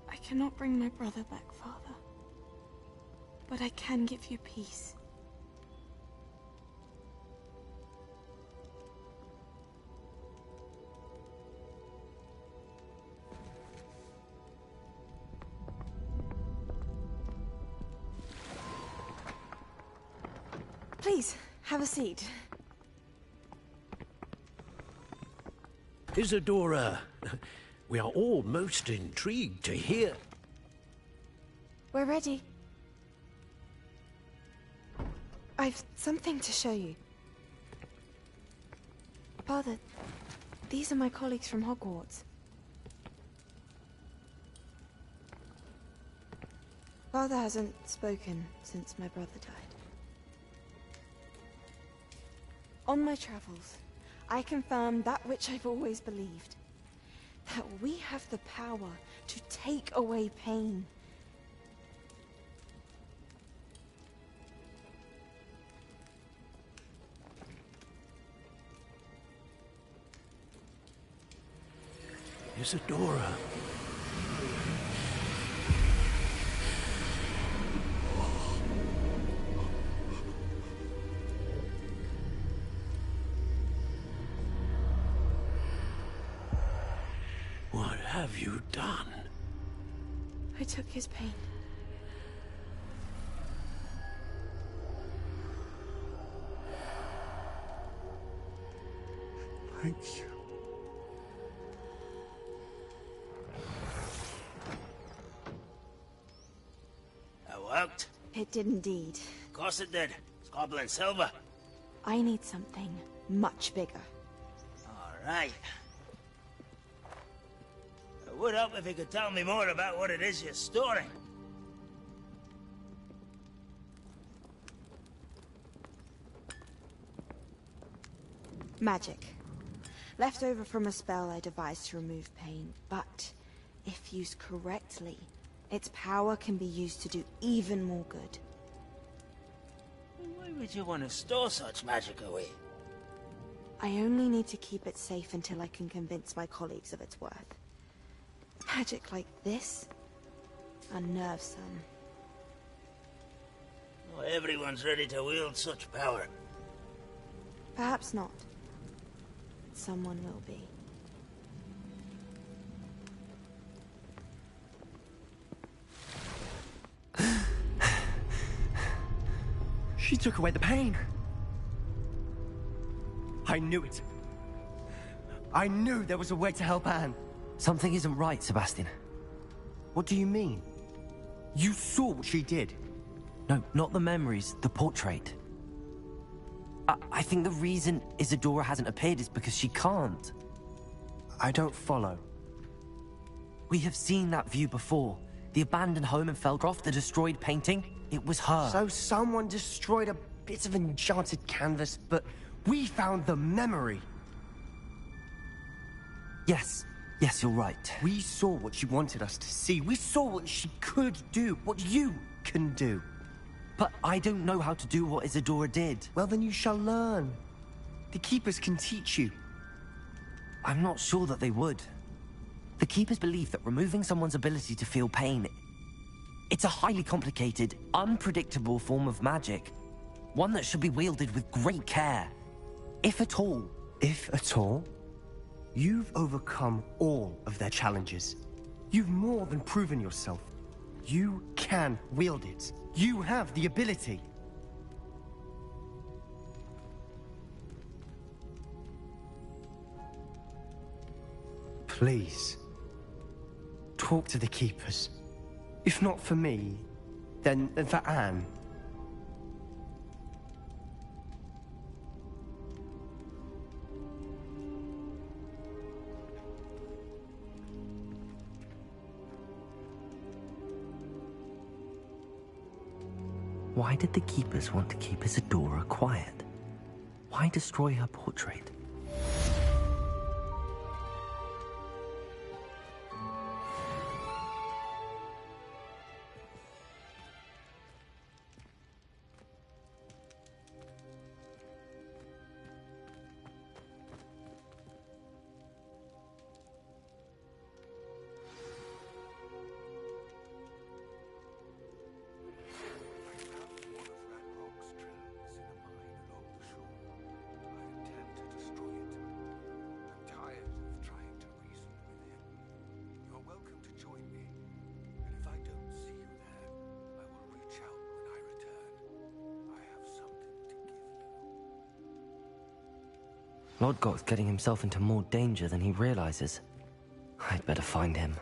C: I cannot bring my brother back, Father. But I can give you peace. Please, have a seat.
A: Isadora, we are all most intrigued to hear...
C: We're ready. I've something to show you. Father, these are my colleagues from Hogwarts. Father hasn't spoken since my brother died. On my travels, I confirmed that which I've always believed. That we have the power to take away pain.
A: Isadora. What have you done?
C: I took his pain.
O: Thank you.
D: That worked?
C: It did indeed.
D: Of course it did. It's copper and silver.
C: I need something much bigger.
D: All right. It would help if you could tell me more about what it is you're storing.
C: Magic. Left over from a spell I devised to remove pain, but if used correctly, its power can be used to do even more good.
D: Why would you want to store such magic away?
C: I only need to keep it safe until I can convince my colleagues of its worth. Magic like this unnerves some.
D: Not everyone's ready to wield such power.
C: Perhaps not. Someone will be.
V: She took away the pain. I knew it. I knew there was a way to help Anne.
B: Something isn't right, Sebastian.
V: What do you mean? You saw what she did.
B: No, not the memories, the portrait. I think the reason Isadora hasn't appeared is because she can't.
V: I don't follow.
B: We have seen that view before. The abandoned home in Felcroft, the destroyed painting. It was her.
V: So someone destroyed a bit of enchanted canvas, but we found the memory.
B: Yes, you're right.
V: We saw what she wanted us to see. We saw what she could do, what you can do.
B: But I don't know how to do what Isadora did.
V: Well, then you shall learn. The Keepers can teach you.
B: I'm not sure that they would. The Keepers believe that removing someone's ability to feel pain, it's a highly complicated, unpredictable form of magic. One that should be wielded with great care. If at all.
V: If at all? You've overcome all of their challenges. You've more than proven yourself. You can wield it. You have the ability. Please, talk to the Keepers. If not for me, then for Anne.
B: Why did the Keepers want to keep Isadora quiet? Why destroy her portrait? Lord Goth's getting himself into more danger than he realizes. I'd better find him.